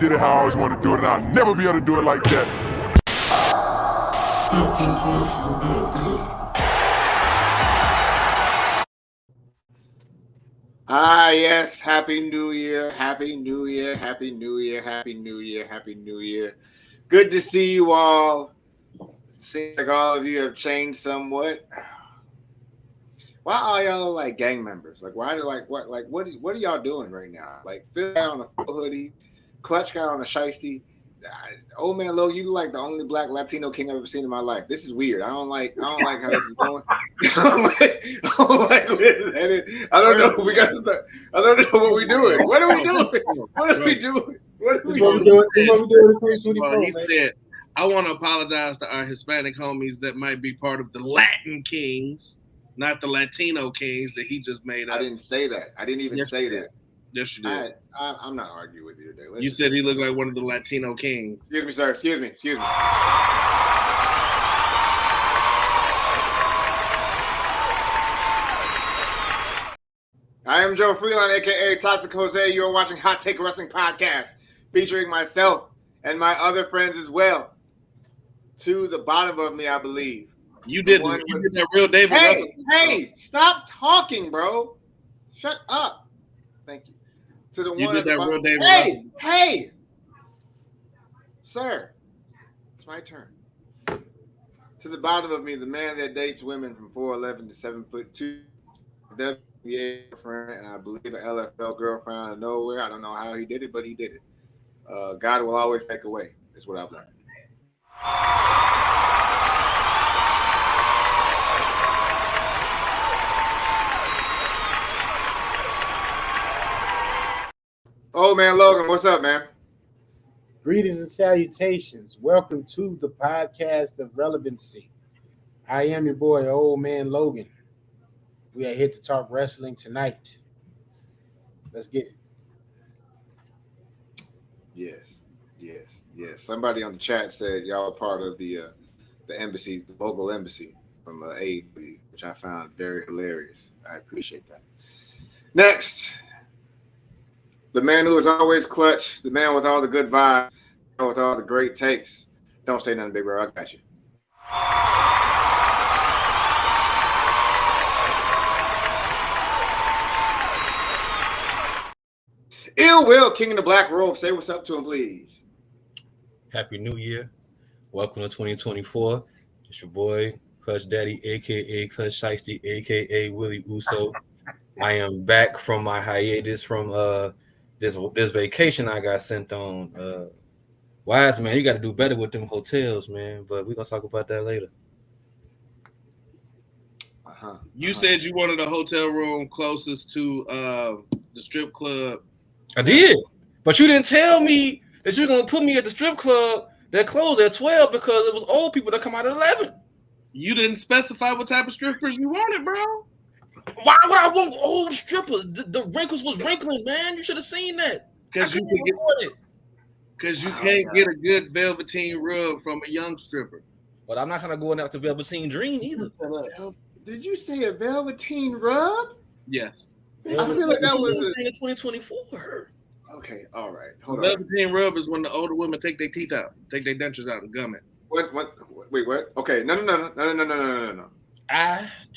did it how I always wanted to do it, and I'll never be able to do it like that. Yes, Happy New Year, Happy New Year, Happy New Year, Happy New Year, Happy New Year. Good to see you all. Seems like all of you have changed somewhat. Why are y'all like gang members? Like, why do what are y'all doing right now? Like, Phil got on a full hoodie, Clutch got on a shiesty. Old man Logan, you look like the only black Latino king I've ever seen in my life. This is weird. I don't like how this is going. I don't like where this is headed. I don't know. We gotta start. I don't know what we're doing. What are we doing? What are we doing? What are we doing? He said, I want to apologize to our Hispanic homies that might be part of the Latin Kings, not the Latino Kings that he just made up. I didn't say that. I didn't even say that. Yes, you did. I'm not arguing with you today. You said he looked like one of the Latino kings. Excuse me, sir. Excuse me. I am Joe Freeland, a.k.a. Toxic Jose. You are watching Hot Take Wrestling Podcast, featuring myself and my other friends as well. To the bottom of me, I believe. You did that real David. Hey, stop talking, bro. Shut up. Thank you. To the one. Did that real David. Hey, sir, it's my turn. To the bottom of me, the man that dates women from 4'11" to 7'2", WBA friend, and I believe an LFL girlfriend out of nowhere. I don't know how he did it, but he did it. God will always make a way. Is what I've learned. Oh, man, Logan, what's up, man? Greetings and salutations. Welcome to the podcast of relevancy. I am your boy, Old Man Logan. We are here to talk wrestling tonight. Let's get it. Yes. Somebody on the chat said y'all are part of the embassy, the local embassy from AEW, which I found very hilarious. I appreciate that. Next. The man who is always clutch, the man with all the good vibes, with all the great takes. Don't say nothing, big bro. I got you. Ill Will, King in the Black Robe. Say what's up to him, please. Happy New Year. Welcome to 2024. It's your boy, Clutch Daddy, a.k.a. Clutch Shiesty, a.k.a. Willie Uso. I am back from my hiatus from this vacation I got sent on. Wise man, you got to do better with them hotels, man. But we're gonna talk about that later. You said you wanted a hotel room closest to the strip club. I did, but you didn't tell me that you were gonna put me at the strip club that closed at 12 because it was old people that come out at 11. You didn't specify what type of strippers you wanted, bro. Why would I want old strippers? The wrinkles was wrinkling, man. You should have seen that. Because you can't get a good velveteen rub from a young stripper. But I'm not trying to go in there with the velveteen dream either. Did you say a velveteen rub? Yes. I feel like that was in 2024. Okay, all right. Hold on. Velveteen rub is when the older women take their teeth out, take their dentures out and gum it. What? Wait, what? Okay, no.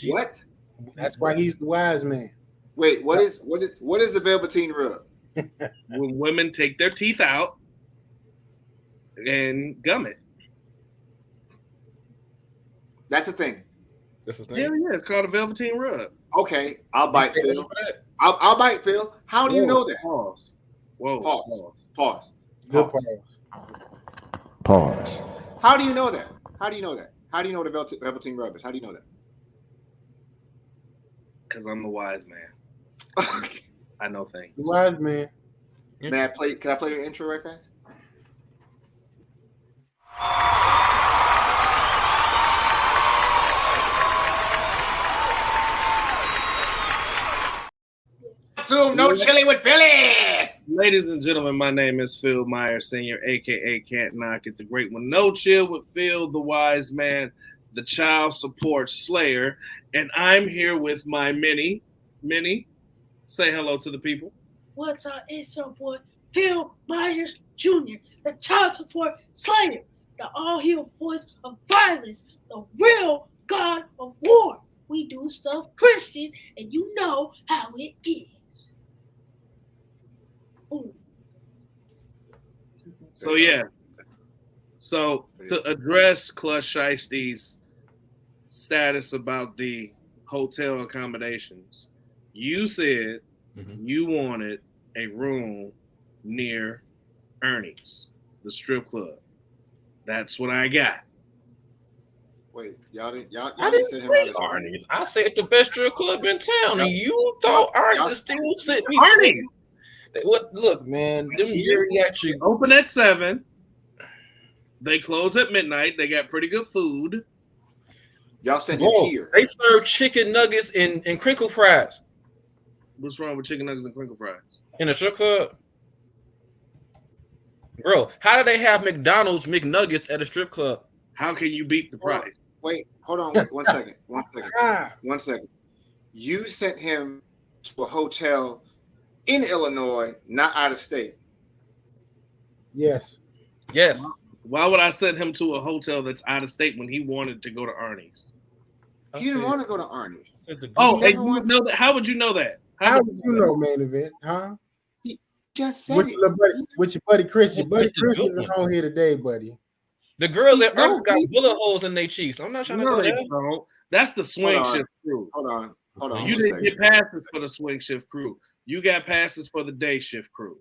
What? That's why he's the wise man. Wait, what is the velveteen rub? When women take their teeth out and gum it. That's a thing. That's a thing. Yeah, it's called a velveteen rub. Okay, I'll bite Phil. I'll bite Phil. How do you know that? Pause. Whoa. Pause. Good Pause. How do you know that? How do you know what a velveteen rub is? How do you know that? Because I'm the wise man. I know things. The wise man. Can I play your intro right fast? No chili with Philly. Ladies and gentlemen, my name is Phil Meyer Sr., a.k.a. Can't Knock It, the Great One. No Chill with Phil, the Wise Man, the Child Support Slayer, and I'm here with my Minnie. Minnie, say hello to the people. What's up? It's your boy, Phil Myers Jr., the child support slayer, the all-heel voice of violence, the real god of war. We do stuff Christian, and you know how it is. Ooh. So yeah. So to address Clutch Shiesty's status about the hotel accommodations, you said you wanted a room near Ernie's, the strip club. That's what I got. Wait, y'all didn't say Arnie's. I said the best strip club in town, and you thought Arnie's still sent me Arnie's. What? Look, man, them geriatric open at 7. They close at midnight. They got pretty good food. Y'all sent him here. They serve chicken nuggets and crinkle fries. What's wrong with chicken nuggets and crinkle fries? In a strip club? Bro, how do they have McDonald's McNuggets at a strip club? How can you beat the price? Wait, hold on. One second. 1 second. You sent him to a hotel in Illinois, not out of state. Yes. Yes. Why would I send him to a hotel that's out of state when he wanted to go to Arnie's? He didn't want to go to Arnie's. Oh, and you know that? How would you know that? How would you know main event, huh? He just said with it. With your buddy Christian. Buddy Christian isn't on here today, buddy. The girls at Earth got bullet holes in their cheeks. I'm not trying to go there. That's the swing shift crew. Hold on. You didn't get passes for the swing shift crew. You got passes for the day shift crew.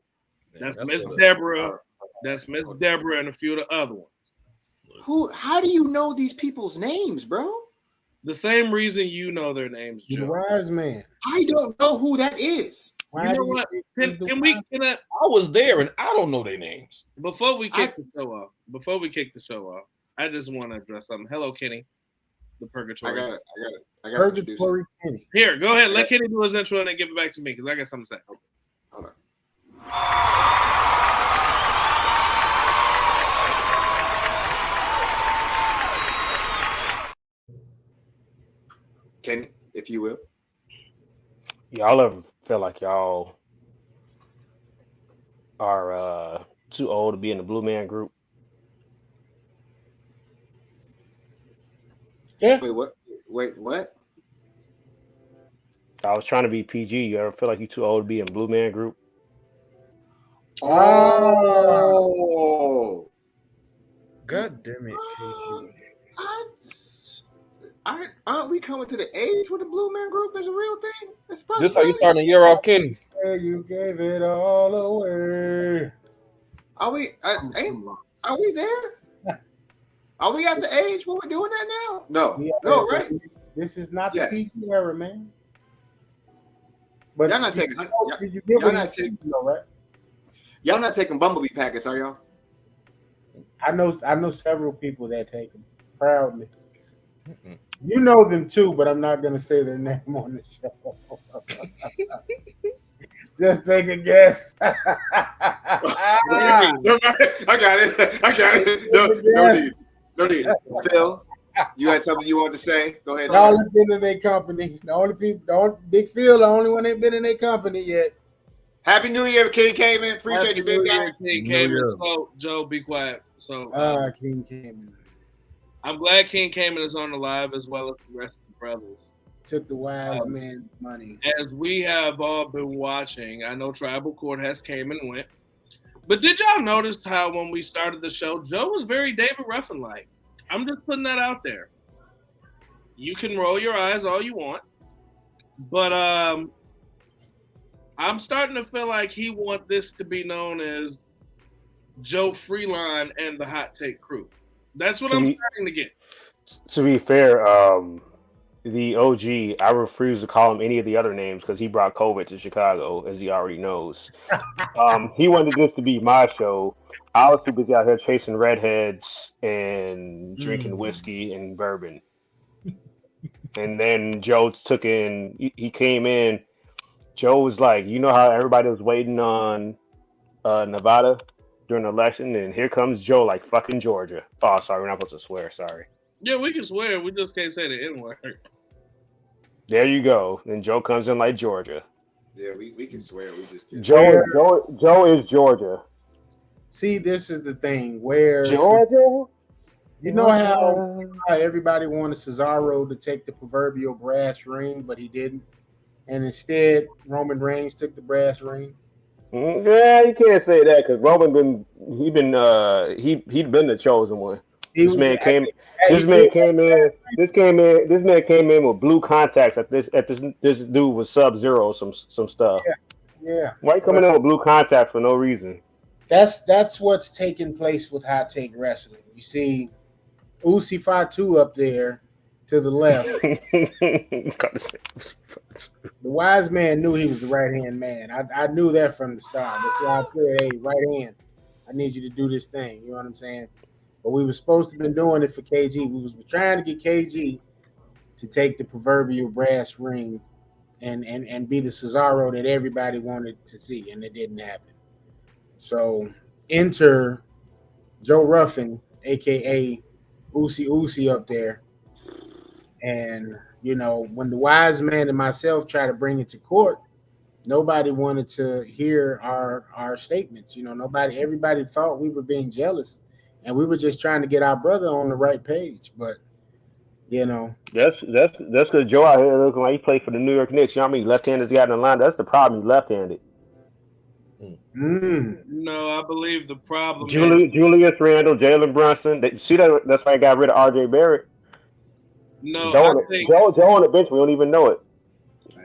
That's Miss Deborah. That's Miss Deborah and a few of the other ones. How do you know these people's names, bro? The same reason you know their names, Joe. The wise man. I don't know who that is. You know what? Can we? I was there and I don't know their names. Before we kick the show off, I just want to address something. Hello, Kenny. The Purgatory. I got it. Purgatory Kenny. Here, go ahead. Let Kenny do his intro and then give it back to me because I got something to say. Hold on. Kenny, if you will. Y'all ever feel like y'all are too old to be in the Blue Man Group? Yeah. Wait, what? I was trying to be PG. You ever feel like you're too old to be in Blue Man Group? Oh. God damn it, Aren't we coming to the age where the Blue Man Group is a real thing? This how you starting a year off, Kenny? Yeah, you gave it all away. Are we there? Are we at the age where we're doing that now? No, right? This is not the PG era, man. But y'all not taking y'all not taking Bumblebee packets, are y'all? I know several people that take them proudly. Mm-mm. You know them too, but I'm not going to say their name on the show. Just take a guess. I got it. No need. Phil, you had something you wanted to say? Go ahead. Y'all have been in their company. Big Phil, the only one that ain't been in their company yet. Happy New Year, KINGKMAN. Appreciate you, big guy. KINGKMAN. So, Joe, be quiet. So, KINGKMAN. I'm glad KINGKMAN is on the live as well as the rest of the brothers. Took the wise man's money. As we have all been watching, I know Tribal Court has came and went. But did y'all notice how when we started the show, Joe was very David Ruffin-like? I'm just putting that out there. You can roll your eyes all you want. But I'm starting to feel like he wants this to be known as Joe Freeline and the Hot Take Crew. That's what I'm starting to get. To be fair, the OG, I refuse to call him any of the other names because he brought COVID to Chicago, as he already knows. He wanted this to be my show. I was too busy out here chasing redheads and drinking whiskey and bourbon. And then Joe he came in. Joe was like, you know how everybody was waiting on Nevada during the election, and here comes Joe like fucking Georgia. Oh, sorry, we're not supposed to swear. Sorry. Yeah, we can swear. We just can't say the N-word. There you go. Then Joe comes in like Georgia. Yeah, we can swear. We just did. Joe is Georgia. See, this is the thing where Georgia. you know how everybody wanted Cesaro to take the proverbial brass ring, but he didn't, and instead Roman Reigns took the brass ring. Yeah, you can't say that because Roman he'd been the chosen one. This man came in with blue contacts at this dude was Sub-Zero some stuff. Yeah. Why you coming in with blue contacts for no reason? That's what's taking place with Hot Take Wrestling. You see Usi Fatu up there to the left. The wise man knew he was the right-hand man. I knew that from the start. That's why I said, hey, right hand, I need you to do this thing. You know what I'm saying? But we were supposed to have been doing it for KG. We was trying to get KG to take the proverbial brass ring and be the Cesaro that everybody wanted to see, and it didn't happen. So enter Joe Ruffin, a.k.a. Usi up there. And, you know, when the wise man and myself try to bring it to court, nobody wanted to hear our statements. You know, everybody thought we were being jealous, and we were just trying to get our brother on the right page. But, you know. That's because Joe out here looking like he played for the New York Knicks. You know what I mean? Left-handers got in the line. That's the problem. He's left-handed. No, I believe the problem Julius Randle, Jalen Brunson. That's why I got rid of RJ Barrett. No, Joe on the bench. We don't even know it.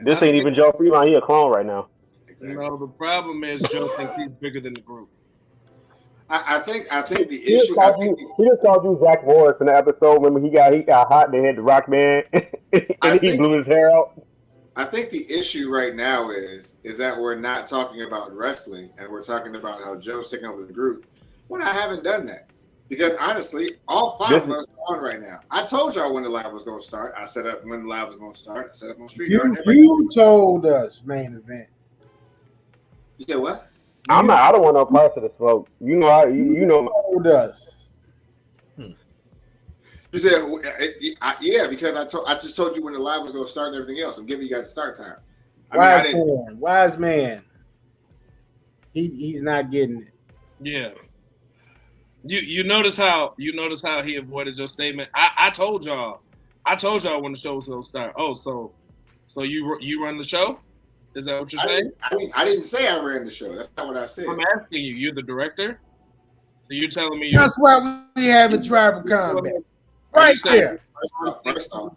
This ain't even Joe Freeman. He a clone right now. Exactly. No, the problem is Joe thinks he's bigger than the group. I think the He issue. just called you Zach Morris in the episode when he got hot. They had the Rock Man and he blew his hair out. I think the issue right now is that we're not talking about wrestling and we're talking about how Joe's taking over the group. When I haven't done that. Because honestly, all five of us are on right now. I told y'all when the live was going to start. I set up when the live was going to start. I set up on street. You told us, main event. You said what? I don't want no parts of the smoke. You know. Told us. You said, yeah, because I just told you when the live was going to start and everything else. I'm giving you guys a start time. Wise man. He's not getting it. Yeah. You notice how he avoided your statement. I told y'all when the show was gonna start. Oh, so you run the show? Is that what you're saying? I didn't say I ran the show. That's not what I said. I'm asking you. You're the director, so you're telling me. That's why we have a tribal combat. Right there. First off.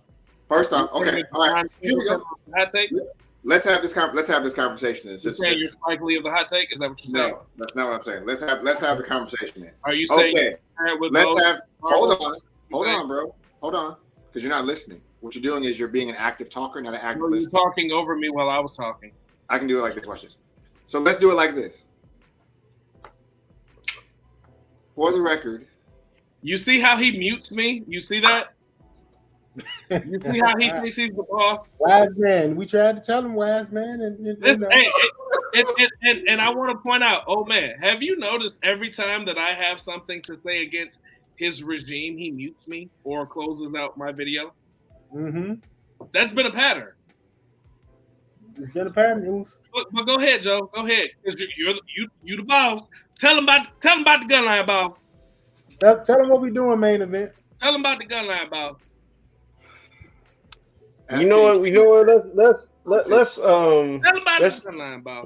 Okay. All right. Here we go. Hot take. Let's have this conversation. You're saying you're Spike Lee of the hot take? Is that what you're saying? No, that's not what I'm saying. Let's have the conversation then. Are you saying? Okay. Hold on, bro. Hold on, because you're not listening. What you're doing is you're being an active talker, not an active listener. You're talking over me while I was talking. I can do it like this. Watch this. So let's do it like this. For the record. You see how he mutes me? You see that? You see how he thinks he's the boss? Wise man. We tried to tell him, wise man. And I want to point out, oh man, have you noticed every time that I have something to say against his regime, he mutes me or closes out my video? Mm-hmm. That's been a pattern. It's been a pattern. But go ahead, Joe. Go ahead. Because you the boss. Tell him about the gun line, boss. Tell him what we doing, main event. Tell him about the gun line, boss. You know what? Let's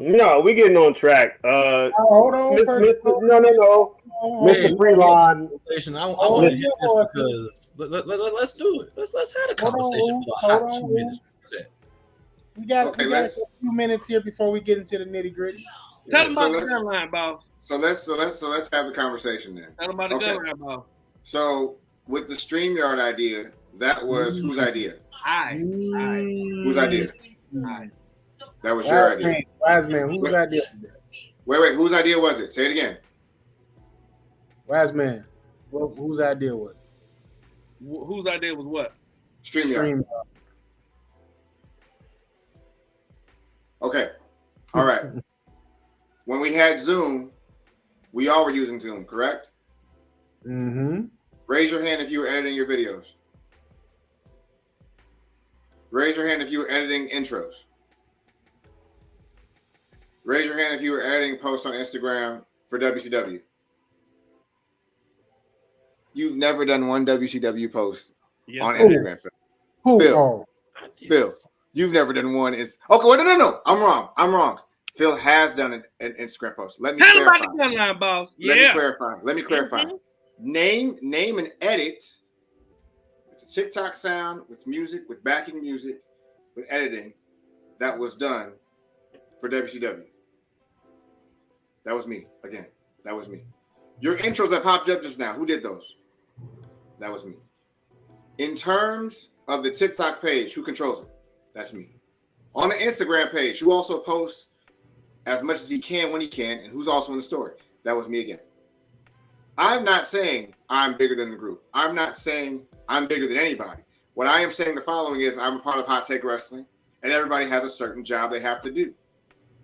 No, we getting on track. Hold on. No. Mr. Freeline. I want to hear this because let's do it. Let's have a conversation for a hot 2 minutes. We got a few minutes here before we get into the nitty gritty. Tell them about the gun line, boss. So let's have the conversation then. Tell them about the gun line, boss. So with the StreamYard idea, that was whose idea? Whose idea? That was your idea. Wise man, whose idea? Wait, whose idea was it? Say it again. Wise man, whose idea was it? Whose idea was what? StreamYard. Okay. All right. When we had Zoom, we all were using Zoom, correct? Mm-hmm. Raise your hand if you were editing your videos. Raise your hand if you were editing intros. Raise your hand if you were editing posts on Instagram for WCW. You've never done one WCW post on Instagram, Phil. Who? Phil. Oh, Phil, you've never done one. Okay, wait, no. I'm wrong. Phil has done an Instagram post. Let me Tell clarify. about the gun line, boss. Let me clarify. Name and edit with the TikTok sound, with music, with backing music, with editing that was done for WCW. That was me. Again, that was me. Your intros that popped up just now, who did those? That was me. In terms of the TikTok page, who controls it? That's me. On the Instagram page, who also posts as much as he can when he can, and who's also in the story? That was me again. I'm not saying I'm bigger than the group. I'm not saying I'm bigger than anybody. What I am saying the following is I'm a part of Hot Take Wrestling, and everybody has a certain job they have to do.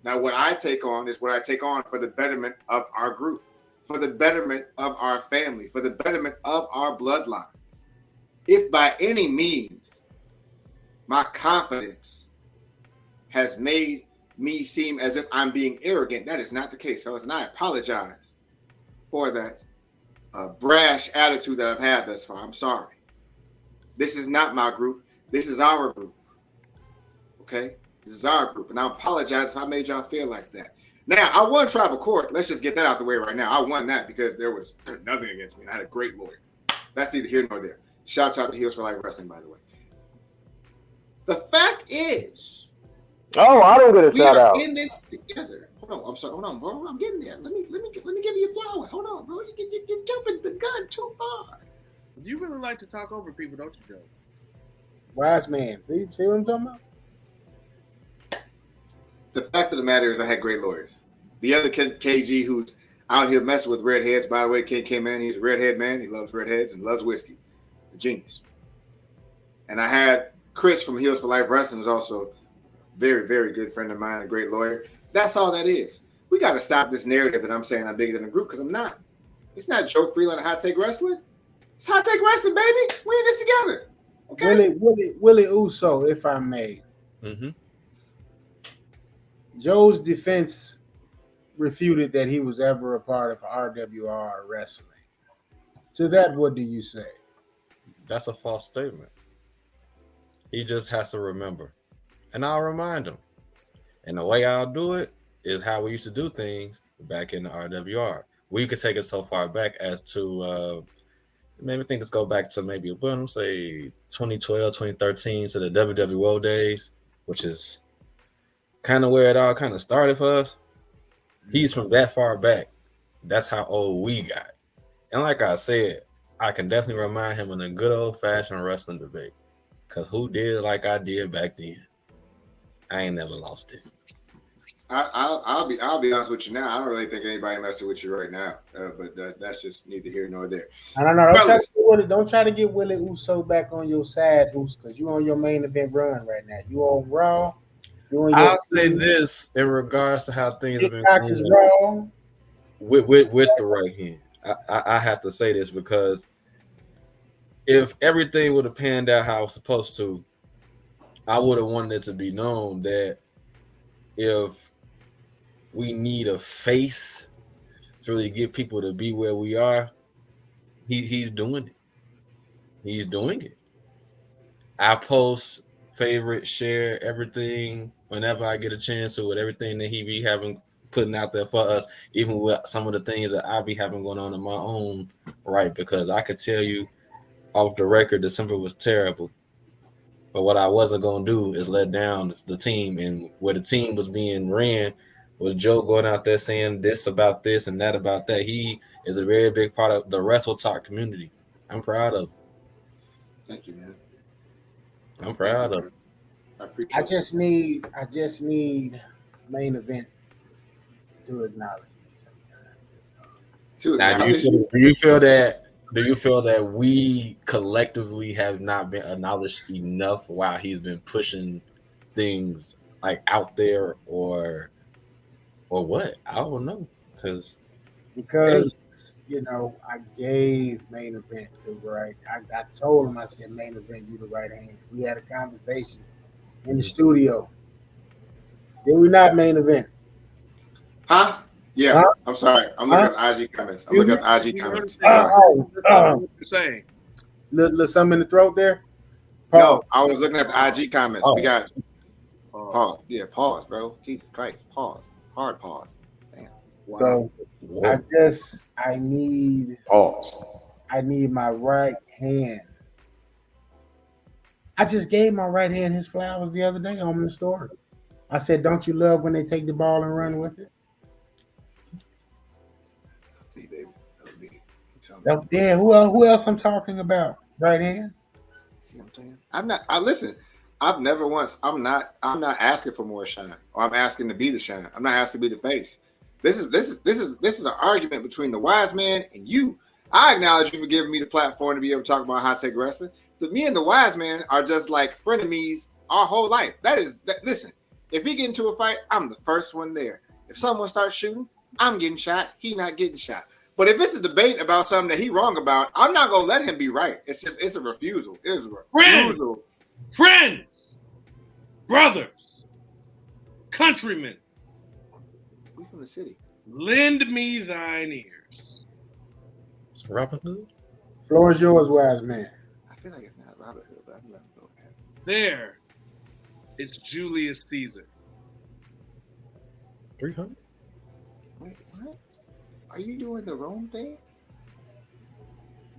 Now, what I take on is what I take on for the betterment of our group, for the betterment of our family, for the betterment of our bloodline. If by any means my confidence has made me seem as if I'm being arrogant, that is not the case, fellas, and I apologize for that brash attitude that I've had thus far. I'm sorry. This is not my group. This is our group. Okay? This is our group, and I apologize if I made y'all feel like that. Now, I won tribal court. Let's just get that out the way right now. I won that because there was nothing against me. I had a great lawyer. That's neither here nor there. Shout out to Heels for Life Wrestling, by the way. The fact is, I don't get a shout out. We are in this together. Hold on, I'm sorry. Hold on, bro. I'm getting there. Let me give you your flowers. Hold on, bro. You're jumping the gun too far. You really like to talk over people, don't you, Joe? wise man. See what I'm talking about? The fact of the matter is I had great lawyers. The other KG who's out here messing with redheads, by the way, KINGKMAN, he's a redhead man. He loves redheads and loves whiskey. He's a genius. And I had Chris from Heels for Life Wrestling, who's also a very, very good friend of mine, a great lawyer. That's all that is. We got to stop this narrative that I'm saying I'm bigger than the group, because I'm not. It's not Joe Freeland and Hot Take Wrestling. It's Hot Take Wrestling, baby. We in this together. Okay? Willie Uso, if I may. Mm-hmm. Joe's defense refuted that he was ever a part of RWR wrestling. To that, what do you say? That's a false statement. He just has to remember. And I'll remind him. And the way I'll do it is how we used to do things back in the RWR. We could take it so far back as to maybe think let's go back to maybe, say 2012, 2013 to the WWO days, which is kind of where it all kind of started for us. He's from that far back. That's how old we got. And like I said, I can definitely remind him in a good old-fashioned wrestling debate. Because who did it like I did back then? I ain't never lost it. I'll be honest with you now. I don't really think anybody messing with you right now, but that's just neither here nor there. I don't know. Don't try to get Willie Uso back on your side, Uso, because you on your main event run right now. You on Raw. I'll say this in regards to how things have been wrong with the right hand. I have to say this because if everything would have panned out how it was supposed to, I would have wanted it to be known that if we need a face to really get people to be where we are, he's doing it. He's doing it. I post, favorite, share everything whenever I get a chance to with everything that he be putting out there for us, even with some of the things that I be having going on in my own right, because I could tell you off the record December was terrible. But what I wasn't going to do is let down the team. And where the team was being ran was Joe going out there saying this about this and that about that. He is a very big part of the Wrestle Talk community. I'm proud of him. Thank you, man. I'm proud of him. I just need main event to acknowledge me. Now, do you feel that we collectively have not been acknowledged enough while he's been pushing things like out there or what? I don't know. Because I gave main event the right. I told him, I said, main event, you the right hand. We had a conversation in the studio. Did we not main event? Huh? Yeah. Huh? I'm sorry. I'm looking at IG comments. I'm looking at IG comments. What you're saying. Little something in the throat there. No, I was looking at the IG comments. Oh. We got pause. Yeah, pause, bro. Jesus Christ. Pause. Hard pause. Damn. So I need Pause. my right hand. I just gave my right hand his flowers the other day on the store. I said, "Don't you love when they take the ball and run with it?" Me, baby. That was me. Yeah. Who else I'm talking about? Right hand. See what I'm saying? I'm not. Listen. I've never once. I'm not asking for more shine, or I'm asking to be the shine. I'm not asking to be the face. This is an argument between the wise man and you. I acknowledge you for giving me the platform to be able to talk about hot take wrestling. But me and the wise man are just like frenemies our whole life. Listen. If we get into a fight, I'm the first one there. If someone starts shooting, I'm getting shot. He not getting shot. But if it's a debate about something that he wrong about, I'm not gonna let him be right. It's a refusal. It is a refusal. Friends, brothers, countrymen, We from the city. lend me thine ears. Robin Hood? Floor is yours, wise man. I feel like it's not Robert Hood, but I'm letting go of that. There, it's Julius Caesar. 300? Wait, what? Are you doing the Rome thing?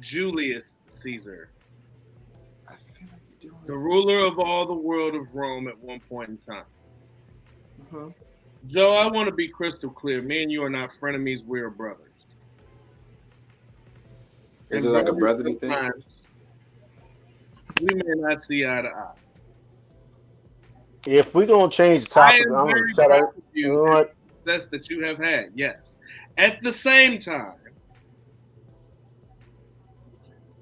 Julius Caesar, I feel like you're doing the ruler of all the world of Rome at one point in time. Uh-huh. Joe, I want to be crystal clear. Me and you are not frenemies. We are brothers. Is And it like a brothers brotherly thing? sometimes, we may not see eye to eye. If we're gonna change the I topic, am I'm gonna very shut proud up. of You know you what? and the success that you have had, yes. At the same time,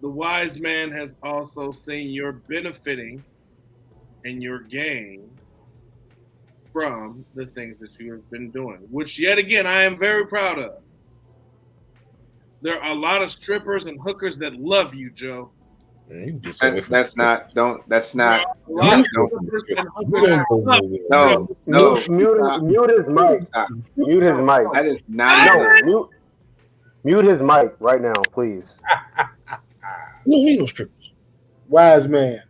the wise man has also seen your benefiting and your gain from the things that you have been doing, which yet again I am very proud of. There are a lot of strippers and hookers that love you, Joe. That's not. Don't. That's not. A lot of Don't. strippers and hookers that love you. No. Mute his mic. Stop. Mute his mic. That is not. No, mute his mic right now, please. No strippers. Wise man.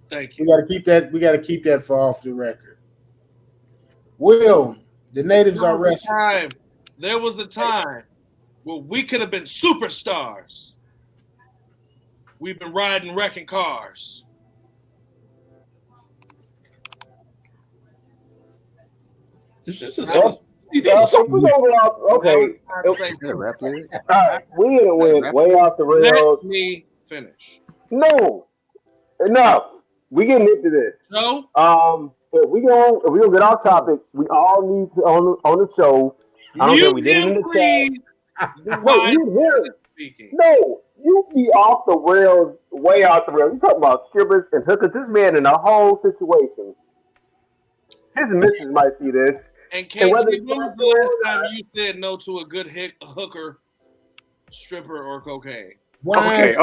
Thank We you. gotta keep that for off the record. Will, the natives are wrestling. There was a time where we could have been superstars. We've been riding wrecking cars. It's just as Well, if we go off, okay. Is that a rap lyric? We went way off the rails. Let me finish. No, enough. We getting into this. No, If we gonna get off topic, we all need to on the show. I don't care. We did it in the chat. please. Wait, you hear it? Speaking. No, you be off the rails, way off the rails. You talking about strippers and hookers? This man in a whole situation. His missus might see this. And And whether KG, when was the last time you said no to a good hooker, stripper, or cocaine? Okay.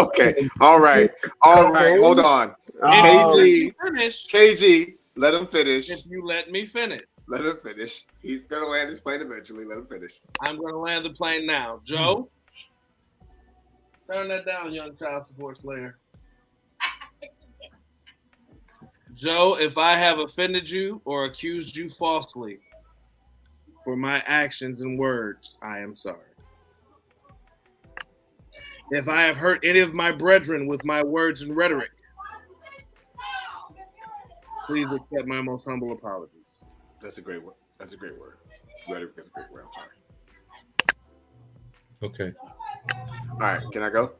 All right. Hold on. KG, let him finish. If you let me finish. Let him finish. He's gonna land his plane eventually. Let him finish. I'm going to land the plane now. Joe, turn that down, young child support slayer. Joe, if I have offended you or accused you falsely for my actions and words, I am sorry. If I have hurt any of my brethren with my words and rhetoric, please accept my most humble apologies. That's a great word. Rhetoric is a great word. I'm sorry. Okay. All right. Can I go?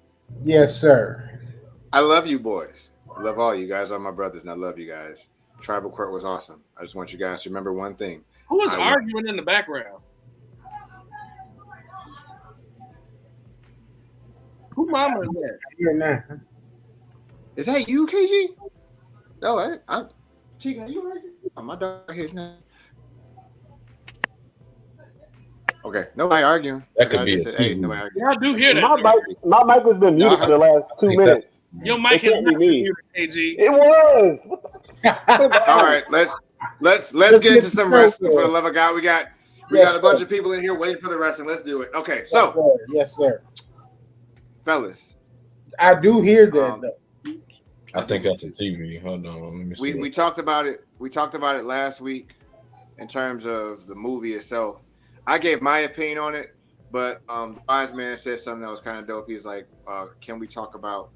Yes, sir. I love you boys. I love all you guys are my brothers, and I love you guys. Tribal Court was awesome. I just want you guys to remember one thing. Who is arguing in the background? Who mama is that? Here now. Is that you, KG? No, I'm Chica, are you arguing? Oh, my dog here now. Okay, nobody arguing. That could I be just a said, hey, team. nobody arguing. Yeah, I do hear that. My mic has been muted for the last 2 minutes. Your mic It is can't be not me. muted, KG. It was. All right, let's get into some wrestling for the love of God. We got a bunch of people in here waiting for the wrestling. Let's do it. Okay, so yes, sir. Fellas, I do hear that though. I think that's a TV. Hold on, let me see. we talked about it. We talked about it last week in terms of the movie itself. I gave my opinion on it, but the wise man said something that was kind of dope. He's like, "Can we talk about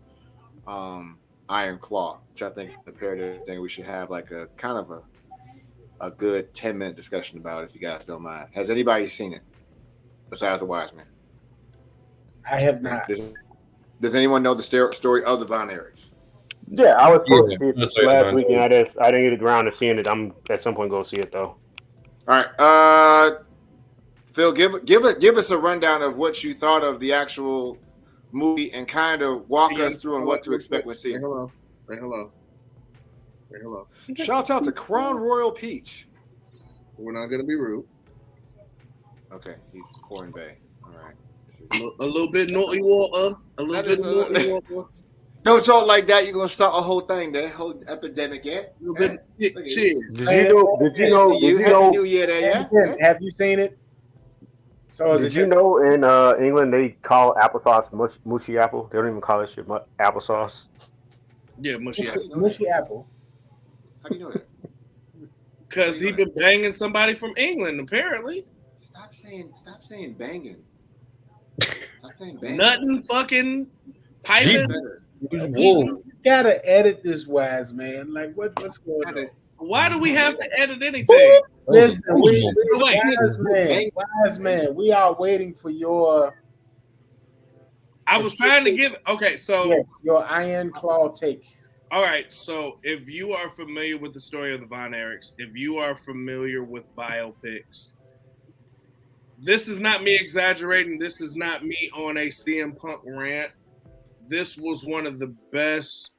Iron Claw?" Which I think is a imperative thing. We should have like a kind of a good 10-minute discussion about it, if you guys don't mind. Has anybody seen it besides the wise man? I have not. Does anyone know the story of the Von Erichs? Yeah, I was supposed to that's see it right, last week, and I didn't get around to seeing it. I'm at some point going to see it though. All right, Phil, give us a rundown of what you thought of the actual movie and kind of walk us through on what to expect when seeing it. Hello. Say hello. Say hello. Shout out to Crown Royal Peach. We're not gonna be rude. Okay, he's Corn Bay. All right. A little bit naughty water. A little bit naughty water. Don't talk like that. You're gonna start a whole thing, that whole epidemic, yeah? A little bit. Cheers. Did you know? Happy New Year there, yeah? Have you seen it? So Did you know in England they call applesauce mushy apple? They don't even call it shit applesauce. Yeah, mushy apple. mushy apple? How do you know that? Because he been banging somebody from England, apparently. Stop saying banging. Stop saying banging. Nothing fucking piping. Jesus. He's gotta edit this, wise man. Like what's going on? Why do we have to edit anything? Listen, Wait. wise man, we are waiting for your. I was trying to give. Okay, so Yes, your Iron Claw take. all right. So if you are familiar with the story of the Von Erichs, if you are familiar with biopics, this is not me exaggerating. This is not me on a CM Punk rant. This was one of the best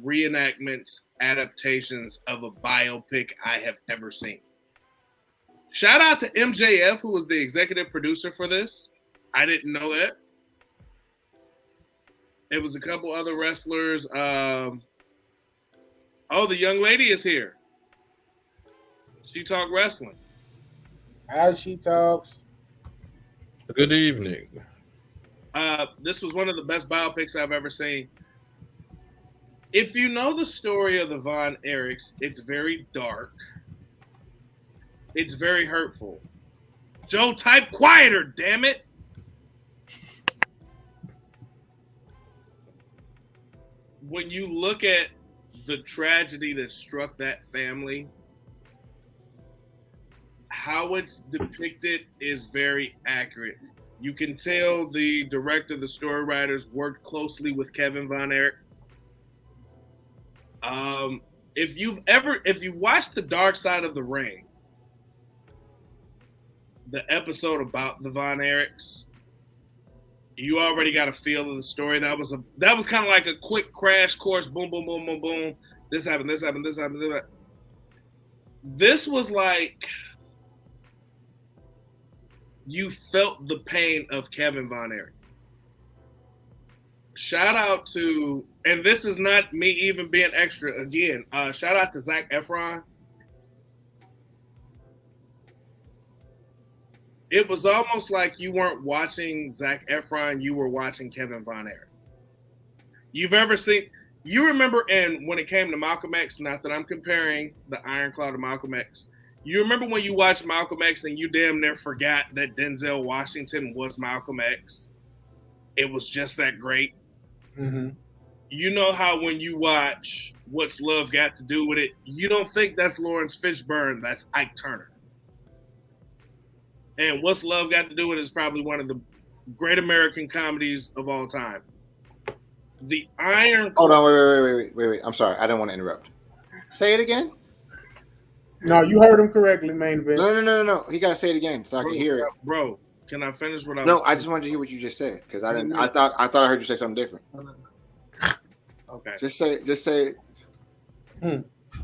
reenactments, adaptations of a biopic I have ever seen. Shout out to MJF, who was the executive producer for this. I didn't know that. It was a couple other wrestlers. Oh, the young lady is here. She Talk Wrestling. As she talks. Good evening. This was one of the best biopics I've ever seen. If you know the story of the Von Erichs, it's very dark. It's very hurtful. Joe, type quieter, damn it. When you look at the tragedy that struck that family, how it's depicted is very accurate. You can tell the director, the story writers worked closely with Kevin Von Erich. If you watched The Dark Side of the Ring, the episode about the Von Erichs, you already got a feel of the story. That was kind of like a quick crash course. Boom, boom, boom, boom, boom. This happened. This happened. This happened. This happened. This was like you felt the pain of Kevin Von Erich. Shout out to, and this is not me even being extra again. Shout out to Zac Efron. It was almost like you weren't watching Zac Efron, you were watching Kevin Von Erich. You remember, and when it came to Malcolm X, not that I'm comparing the Iron Claw to Malcolm X, you remember when you watched Malcolm X and you damn near forgot that Denzel Washington was Malcolm X? It was just that great. Mm-hmm. You know how when you watch What's Love Got to Do with It, you don't think that's Lawrence Fishburne, that's Ike Turner. And What's Love Got to Do with It is probably one of the great American comedies of all time. The Iron Claw. Hold on, wait. I'm sorry. I don't want to interrupt. Say it again. No, you heard him correctly, main event. No. He got to say it again so I can hear it. Bro, can I finish what I was No, saying? I just wanted to hear what you just said because I didn't. I thought I heard you say something different. Okay. Just say it.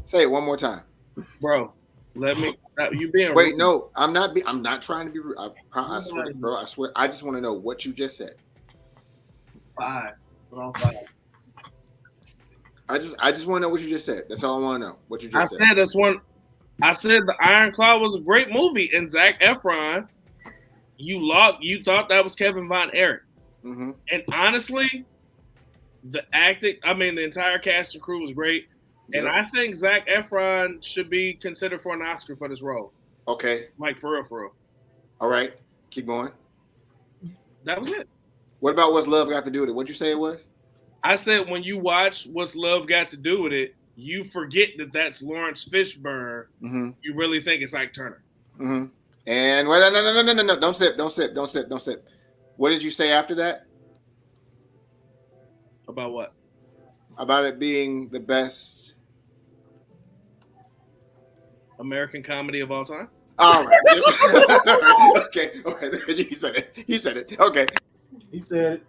Say it one more time. Bro, let me. You being Wait, rude. no, I'm not trying to be rude. I swear, bro. I swear. I just want to know what you just said. 5. We're on 5. I just want to know what you just said. That's all I want to know. What you just said. I said that's one. I said the Iron Claw was a great movie, and Zac Efron, you thought that was Kevin Von Erich. Mm-hmm. And honestly, the acting, the entire cast and crew was great. Yep. And I think Zac Efron should be considered for an Oscar for this role. Okay. Like, for real. All right. Keep going. That was it. What about What's Love Got to Do with it? What'd you say it was? I said when you watch What's Love Got to Do with It, you forget that that's Lawrence Fishburne. Mm-hmm. You really think it's Ike Turner. Mm-hmm. And wait, no. Don't sip. What did you say after that? About what? About it being the best American comedy of all time? All right. Okay. All right. He said it. Okay. He said it.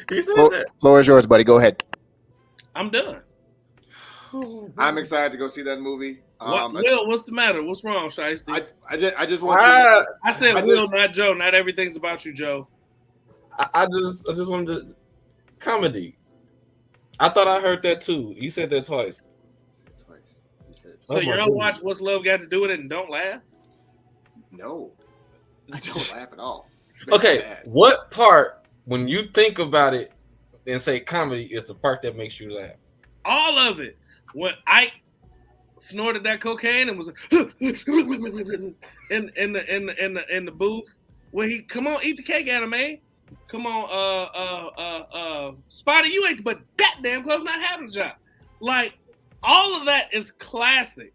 He said that. Floor is yours, buddy. Go ahead. I'm done. I'm excited to go see that movie. What's the matter? What's wrong, Shiesty? I just want you. I said not Joe. Not everything's about you, Joe. I just wanted to comedy. I thought I heard that too. You said that twice. So y'all watch What's Love Got to Do with It and don't laugh? No, I don't laugh at all. Okay, what part when you think about it and say comedy is the part that makes you laugh? All of it. When Ike snorted that cocaine and was like, in the booth, when he come on, eat the cake, anime. Come on, Spotty, you ain't but that damn close not having a job. Like, all of that is classic.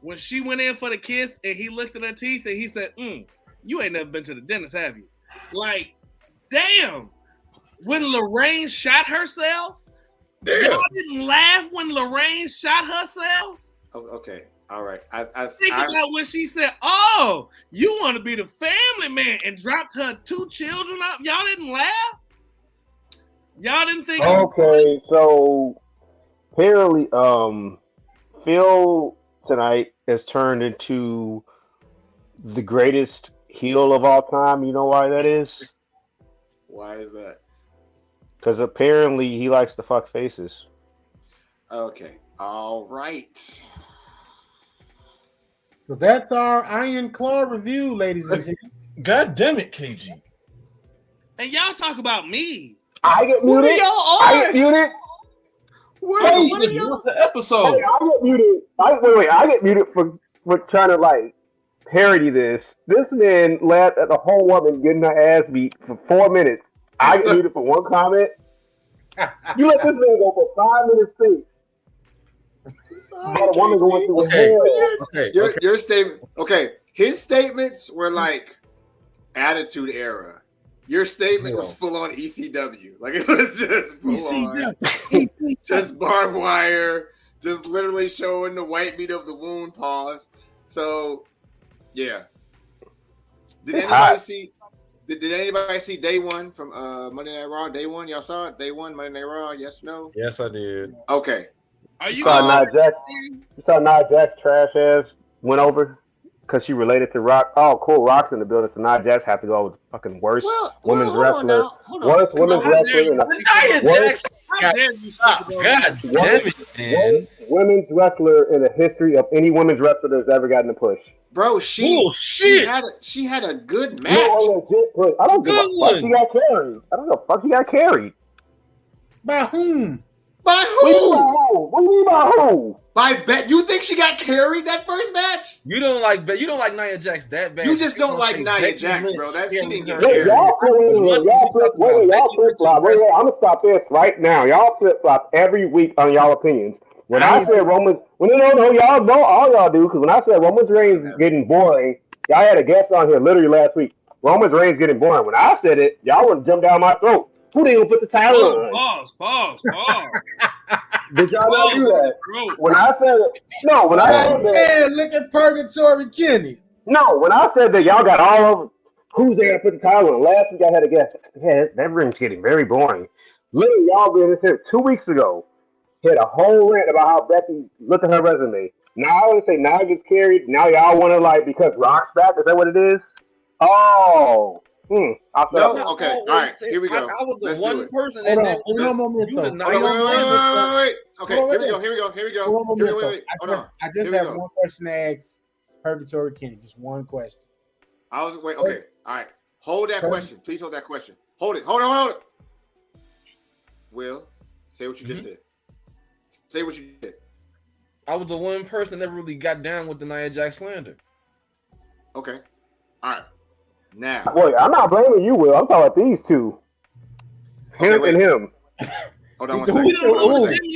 When she went in for the kiss and he looked at her teeth and he said, you ain't never been to the dentist, have you? Like, damn. When Lorraine shot herself, y'all didn't laugh when Lorraine shot herself? Oh, okay. All right. Think about when she said, "Oh, you want to be the family man," and dropped her 2 children off. Y'all didn't laugh. Y'all didn't think. Okay, so apparently, Phil tonight has turned into the greatest heel of all time. You know why that is? Why is that? Because apparently he likes to fuck faces. Okay. All right. So that's our Iron Claw review, ladies and gentlemen. God damn it, KG. And y'all talk about me. I get muted. What are y'all on? I get muted. What are y'all? What's the episode? Hey, I get muted. I get muted for trying to like parody this. This man laughed at the whole woman getting her ass beat for 4 minutes. I get muted for one comment. You let this man go for 5 minutes straight. About a woman going through Okay. Your statement. Okay, his statements were like Attitude Era. Your statement was full on ECW. Like it was just full on. Just barbed wire. Just literally showing the white meat of the wound. Pause. So, yeah. Did anybody see Day One from Monday Night Raw? Day One, y'all saw it? Day One, Monday Night Raw. Yes, no. Yes, I did. Okay. Are you? You saw Nia Jax trash ass went over because she related to Rock. Oh, cool. Rock's in the building, so Nia Jax have to go with the fucking worst women's wrestler. Worst women's wrestler in God damn it, man. Women's wrestler in the history of any women's wrestler that's ever gotten a push. Bro, she had a good match. No, legit push. I don't give a fuck. She got carried. I don't know. Fuck, she got carried. By whom? By who? What do you mean by who? By Bet. You think she got carried that first match? You don't like Nia Jax that bad. You just don't like Nia Jax, bro. She didn't get Wait, carried. y'all flip flop. Wait, I'm gonna stop this right now. Y'all flip flop every week on y'all opinions. When I said Roman, no, y'all know all y'all do, because when I said Roman Reigns is getting boring, y'all had a guest on here literally last week. Roman Reigns getting boring. When I said it, y'all would jump down my throat. Who they gonna put the title on? Pause. Did y'all not do that? When I said Look at Purgatory Kenny. No, when I said that y'all got all over who's they gonna put the title on? Last week I had a guest. Yeah, that ring's getting very boring. Literally, y'all been here 2 weeks ago. Had a whole rant about how Becky looked at her resume. Now I want to say now it gets carried. Now y'all want to like because Rock's back. Is that what it is? Oh, No, okay, all right, here we go. I was the Let's do one it. person Hold that on, never one moment. you the Hold on, wait. Okay, Hold on, here we go. Wait. Hold on. I just Here we have go. one question to ask Purgatory Kenny. Just one question. Okay, all right. Hold that question. Please hold that question. Hold it. Will, say what you just said. Say what you did. I was the one person that never really got down with the Nia Jax slander. Okay. All right. Now. Boy, I'm not blaming you, Will. I'm talking about these two. Him and him. Hold on one second.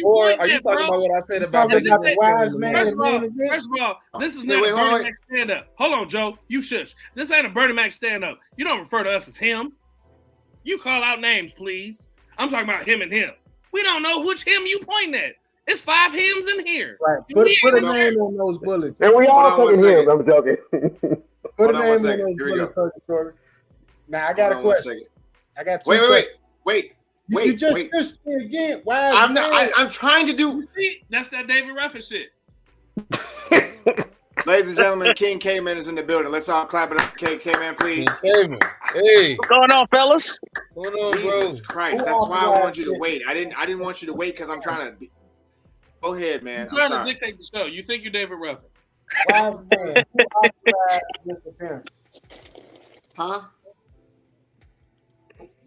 Or are you talking about what I said about Talking about the wise man. First of all, this is not a Bernie Mac stand up. Hold on, Joe. You shush. This ain't a Bernie Mac stand up. You don't refer to us as him. You call out names, please. I'm talking about him and him. We don't know which him you pointing at. It's 5 hymns in here. Right. Put a name on those bullets. And we all taking him. I'm joking. Put a name on those bullets, Purgatory. Now I got a question. I got two. Wait. You just pushed me again. Why? I'm trying to do. See, that's that David Ruffin shit. Ladies and gentlemen, KINGKMAN is in the building. Let's all clap it up, KINGKMAN, please. Hey, what's going on, fellas? what's going on, Jesus Christ, that's why I wanted you to wait. I didn't want you to wait because I'm trying to. Go ahead, man. I'm trying to dictate the show. You think you're David Ruffin? Wise man, who authorized this appearance? Huh?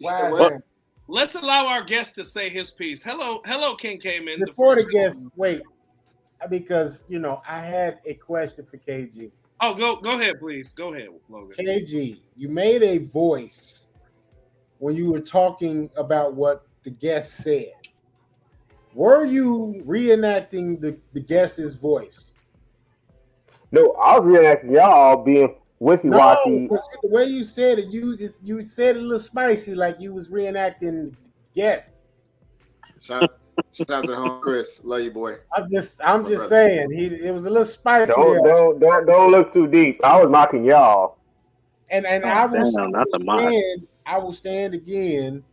Wise What? man. Let's allow our guest to say his piece. Hello, KINGKMAN. Before the guest, wait, because I had a question for KG. Oh, go ahead, please. Go ahead, Logan. KG, you made a voice when you were talking about what the guest said. Were you reenacting the guest's voice? No, I was reenacting y'all being wishy-washy. No, the way you said it, you said it a little spicy, like you was reenacting guest. Shout out to the home, Chris. Love you, boy. I'm just saying, it was a little spicy. Don't look too deep. I was mocking y'all. And I will stand again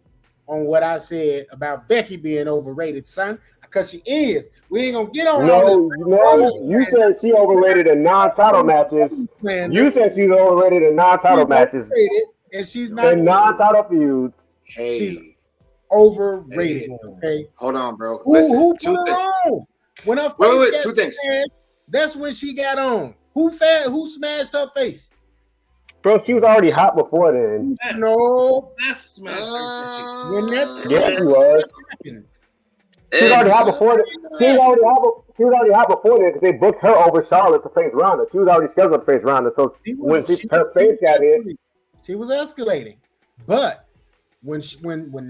on what I said about Becky being overrated, son, because she is. We ain't gonna get on. No, you said she overrated in non-title matches. You said she's overrated in non-title matches. And she's not in non-title feuds. Hey. She's overrated. Okay. Hold on, bro. Who put her on? When her face two things. That's when she got on. Who smashed her face? Bro, she was already hot before then. No. That's smashed Yeah, she was. She was already hot before that. She was already hot before that because they booked her over Charlotte to face Ronda. She was already scheduled to face Ronda. So when her face got in, she was escalating. But when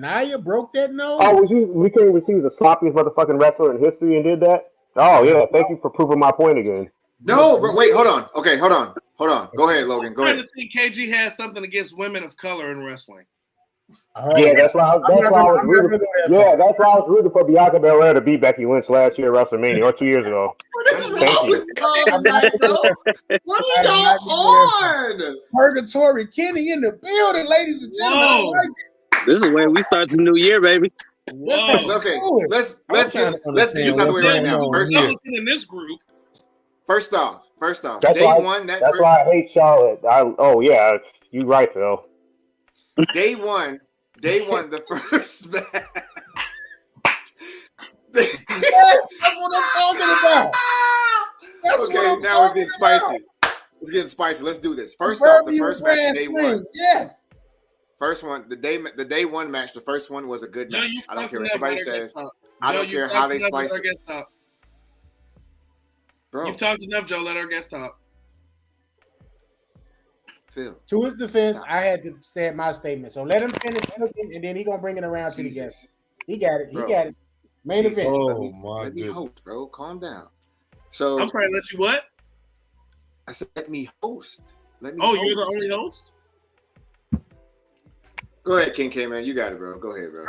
Nia broke that nose, we came when she was the sloppiest motherfucking wrestler in history and did that. Oh yeah, thank you for proving my point again. No, bro, wait, hold on. Okay, hold on. Go ahead, Logan. Go ahead. I think KG has something against women of color in wrestling. Yeah, that's why I was rooting. Yeah, that's why I was rooting for Bianca Belair to beat Becky Lynch last year at WrestleMania or 2 years ago. Thank you. What do you got on? Purgatory Kenny in the building, ladies and gentlemen. I like it. This is where we start the new year, baby. Whoa. Okay, let's get this out of the way right now. In this group. First off, that's why I hate Charlotte. Yeah, you right though. Day one, the first match. Yes, that's what I'm talking about. Okay, now it's getting spicy. It's getting spicy. Let's do this. First off, the first match, day one. Yes. First one, the day one match. The first one was a good match. I don't care what anybody says. I don't care how they slice it. Bro. You've talked enough, Joe. Let our guest talk. Phil. To his defense, I had to say my statement. So let him finish, and then he's gonna bring it around to the guest. He got it. Bro. He got it. Main event. Let me host, bro. Calm down. So I'm sorry. Let you what? I said, let me host. You're the only host. Go ahead, KINGKMAN. You got it, bro. Go ahead, bro.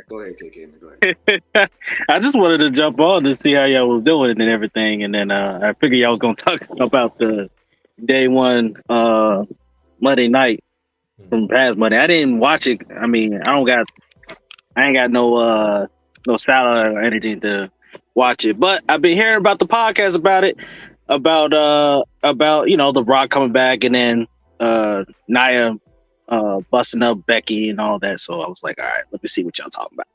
Go ahead, KINGKMAN. Go ahead. I just wanted to jump on to see how y'all was doing and everything, and then I figured y'all was gonna talk about the day one Monday night from past Monday. I didn't watch it. I mean, I ain't got no salad or anything to watch it, but I've been hearing about the podcast about it, about The Rock coming back, and then Nia busting up Becky and all that. So I was like, all right, let me see what y'all talking about.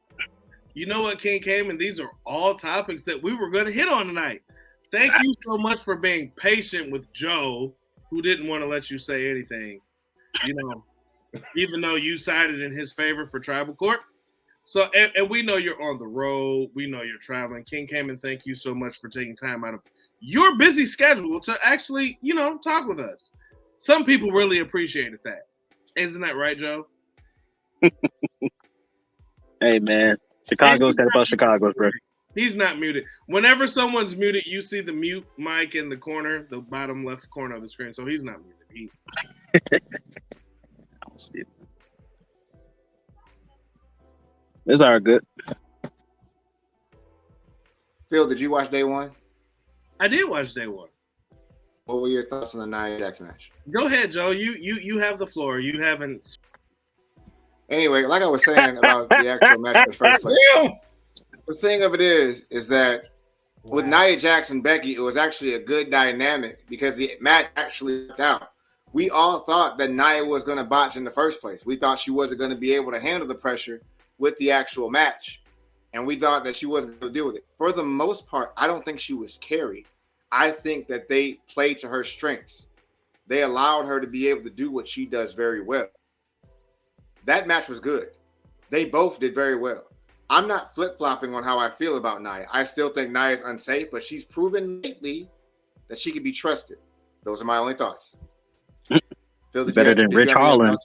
You know what, King Cayman? These are all topics that we were going to hit on tonight. Thank you so much for being patient with Joe, who didn't want to let you say anything. You know, even though you sided in his favor for tribal court. So, and we know you're on the road. We know you're traveling. King Cayman, thank you so much for taking time out of your busy schedule to actually, you know, talk with us. Some people really appreciated that. Isn't that right, Joe? Hey, man. Chicago's that about Chicago, bro. He's not muted. Whenever someone's muted, you see the mute mic in the corner, the bottom left corner of the screen. So he's not muted. I don't see it. It's all good. Phil, did you watch day one? I did watch day one. What were your thoughts on the Nia Jackson match? Go ahead, Joe. You have the floor. You haven't. Anyway, like I was saying about the actual match in the first place. The thing of it is that with Nia Jackson Becky, it was actually a good dynamic because the match actually worked out. We all thought that Nia was going to botch in the first place. We thought she wasn't going to be able to handle the pressure with the actual match. And we thought that she wasn't going to deal with it. For the most part, I don't think she was carried. I think that they played to her strengths. They allowed her to be able to do what she does very well. That match was good. They both did very well. I'm not flip-flopping on how I feel about Nia. I still think Nia is unsafe, but she's proven lately that she can be trusted. Those are my only thoughts. Phil, Better than Rich Harlan.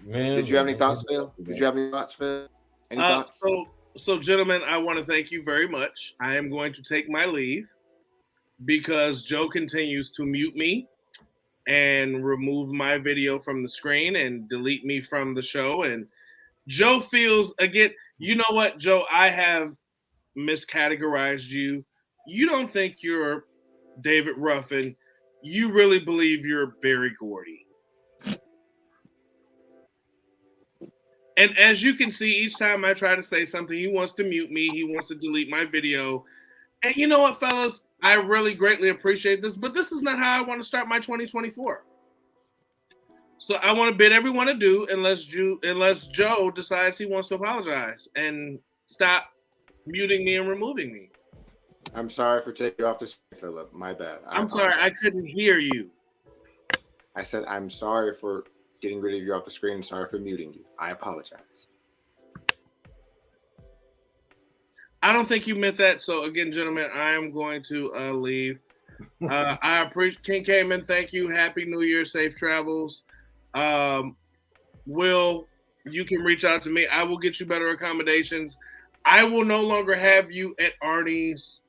Man, did you have any thoughts, Phil? Did you have any thoughts, Phil? Any thoughts? So, gentlemen, I want to thank you very much. I am going to take my leave because Joe continues to mute me and remove my video from the screen and delete me from the show. And Joe feels, again, you know what, Joe, I have miscategorized you. You don't think you're David Ruffin. You really believe you're Barry Gordy. And as you can see, each time I try to say something, he wants to mute me. He wants to delete my video. And you know what, fellas? I really greatly appreciate this, but this is not how I want to start my 2024. So I want to bid everyone adieu unless Joe decides he wants to apologize and stop muting me and removing me. I'm sorry for taking you off the screen, Philip. My bad. I'm sorry. I couldn't hear you. I said I'm sorry for getting rid of you off the screen. Sorry for muting you. I apologize. I don't think you meant that. So again, gentlemen, I am going to leave. I appreciate KINGKMAN. Thank you. Happy New Year. Safe travels. Will, you can reach out to me. I will get you better accommodations. I will no longer have you at Arnie's,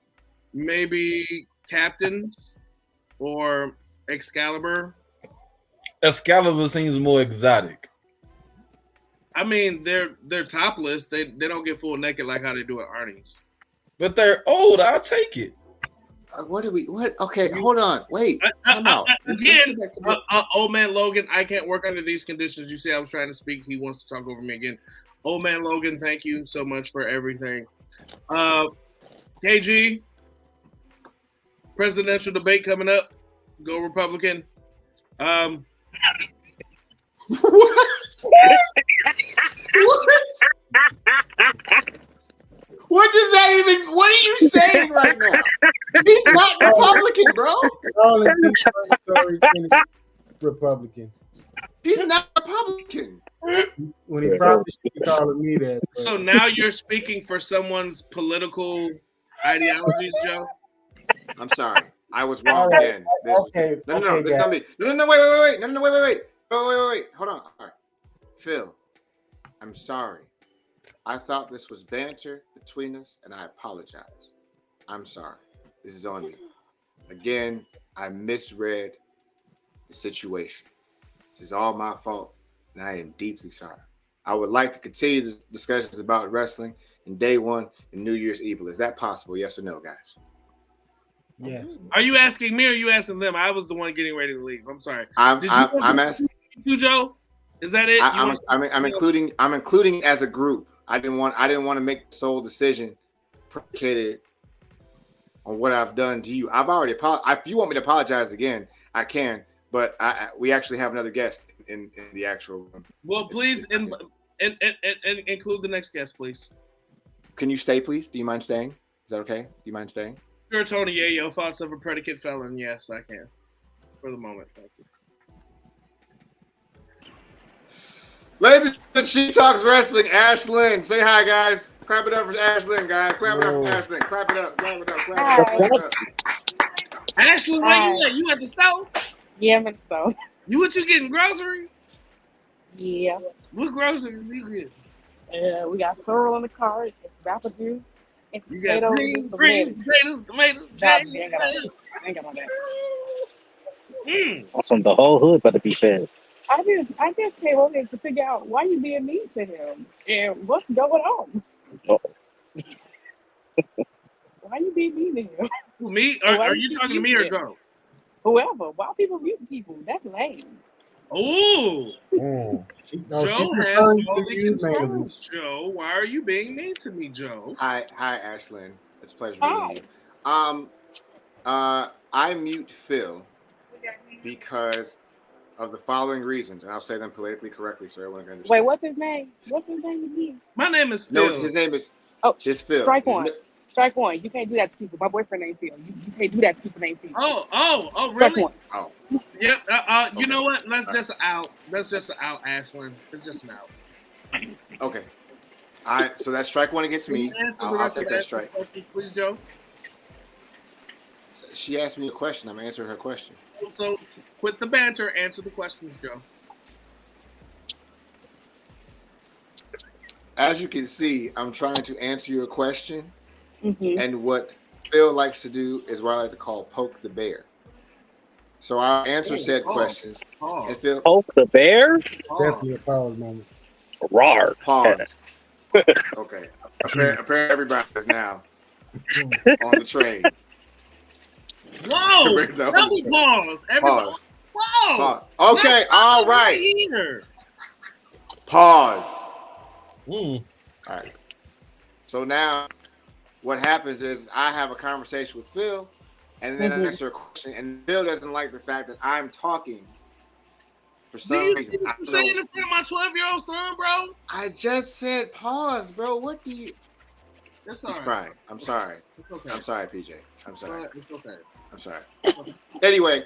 maybe Captain's or Excalibur. Excalibur seems more exotic. I mean, they're topless. They don't get full naked like how they do at Arnie's. But they're old. I'll take it. What? Okay, hold on. Wait. Time out. Again, old man Logan, I can't work under these conditions. You see, I was trying to speak. He wants to talk over me again. Old man Logan, thank you so much for everything. KG, presidential debate coming up. Go Republican. What? What does that even? What are you saying right now? He's not Republican, bro. Republican. He's not Republican. When he probably should be calling me that. But. So now you're speaking for someone's political ideologies, Joe? I'm sorry. I was wrong again. No, this not me. No, wait. No, wait. Hold on. All right. Phil, I'm sorry. I thought this was banter between us, and I apologize. I'm sorry. This is on me. Again, I misread the situation. This is all my fault, and I am deeply sorry. I would like to continue the discussions about wrestling in day one and New Year's Evil. Is that possible? Yes or no, guys? Yes. Are you asking me or are you asking them? I was the one getting ready to leave. I'm sorry. I'm asking you, Joe. Is that it? I'm including as a group. I didn't want to make the sole decision predicated on what I've done to you. I've already apologized. If you want me to apologize again, I can. but we actually have another guest in the actual room. Well, please include the next guest, please. Can you stay, please? Do you mind staying? Is that okay? Do you mind staying? Sure, Tony Yayo, thoughts of a predicate felon? Yes, I can. For the moment, thank you. Ladies and gentlemen, She Talks Wrestling, Ashlyn. Say hi, guys. Clap it up for Ashlyn, guys. Clap it up for Ashlyn. Clap it up. Clap it up. Clap it up. Clap it up. Ashlyn, where you at? You at the store? Yeah, I'm at the store. What you getting, groceries? Yeah. What groceries you get? We got sorrel in the cart, it's apple juice, and You got potatoes, greens, tomatoes. Nah, I ain't got all that. Awesome. The whole hood better be fed. I just came over there to figure out why you being mean to him and what's going on. Oh. Why you being mean to him? Me? Why Are you you keep talking to me or muting Joe? Whoever. Why people mute people? That's lame. Oh, No, Joe she's has referring all to the you, man. controls. Joe, why are you being mean to me, Joe? Hi, Ashlyn. It's a pleasure Hi. meeting you. I mute Phil because of the following reasons, and I'll say them politically correctly so everyone can understand. Wait, what's his name? What's his name again? My name is Phil. No, his name is Oh, Phil. strike His one. na- Strike one. You can't do that to people. My boyfriend named Phil. You can't do that to people named Phil. Oh, Strike really? one. Oh, Yep. You Okay. know what? Let's just out. Let's just out, Ashlyn. It's just an out. okay. So that's strike one against me. Can you answer the I'll rest take of that Ashlyn's strike. question, please, Joe. She asked me a question. I'm answering her question. So quit the banter. Answer the questions, Joe. As you can see, I'm trying to answer your question, Mm-hmm. and what Phil likes to do is what I like to call poke the bear. So I'll answer said questions. And Phil, Poke the bear? Definitely a pause moment. Rawr. pause. Okay. Apparently everybody is now on the train. Whoa! Everybody's on the Double train. pause. Everybody. Pause. Whoa! Pause. Okay. That's All not right. Either. Pause. Mm. All right. So now what happens is I have a conversation with Phil, and then I answer a question, and Phil doesn't like the fact that I'm talking for Do some you reason. see I what don't I'm saying know. in front of my 12-year-old son, bro? I just said pause, bro. What do you? That's all He's right. crying. I'm sorry. It's okay. I'm sorry, PJ. I'm sorry. It's okay. I'm sorry. Anyway,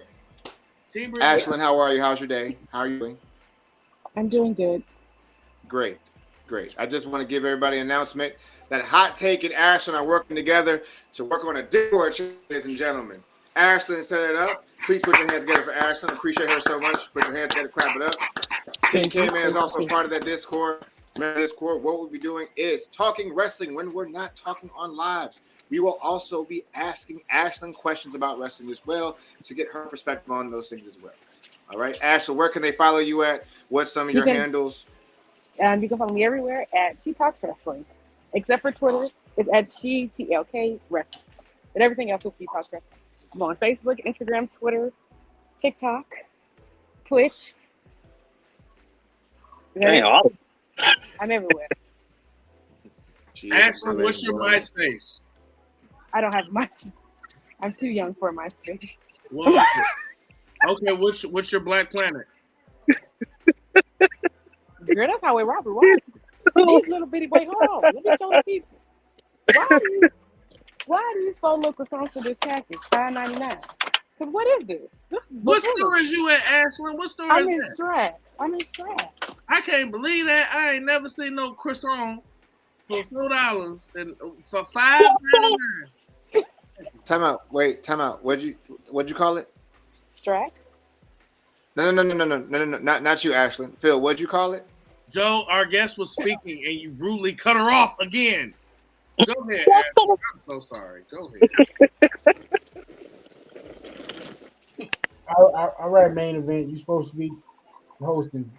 Team Bridge. Ashlyn, how are you? How's your day? How are you doing? I'm doing good. Great. Great. I just want to give everybody an announcement that Hot Take and Ashlyn are working together to work on a Discord, ladies and gentlemen. Ashlyn set it up. Please put your hands together for Ashlyn. Appreciate her so much. Put your hands together, clap it up. KINGKMAN is also part of that Discord. Remember Discord, what we'll be doing is talking wrestling when we're not talking on lives. We will also be asking Ashlyn questions about wrestling as well to get her perspective on those things as well. All right, Ashlyn, where can they follow you at? What's some of your handles? You can follow me everywhere at She Talks Wrestling, except for Twitter. It's at SheTLK Wrestling, but everything else is She Talks Wrestling. I'm on Facebook, Instagram, Twitter, TikTok, Twitch. I'm everywhere. Ashlyn, what's your MySpace? I don't have MySpace. I'm too young for MySpace. Well, okay, what's your Black Planet? Girl, that's how we rock. These little bitty, wait, hold on. Let me show the people. Why are these 4 little croissants for this package? $5.99. Because what is this? What store is you at, Ashlyn? What store I'm is in that? Strat. I'm in Strat. I can't believe that. I ain't never seen no croissant for $4 and for $5.99. Time out. Wait, time out. What'd you call it? Strat. No. Not you, Ashlyn. Phil, what'd you call it? Joe, our guest was speaking and you rudely cut her off again. Go ahead, Ashlyn. I'm so sorry. Go ahead. All right, main event. You're supposed to be hosting.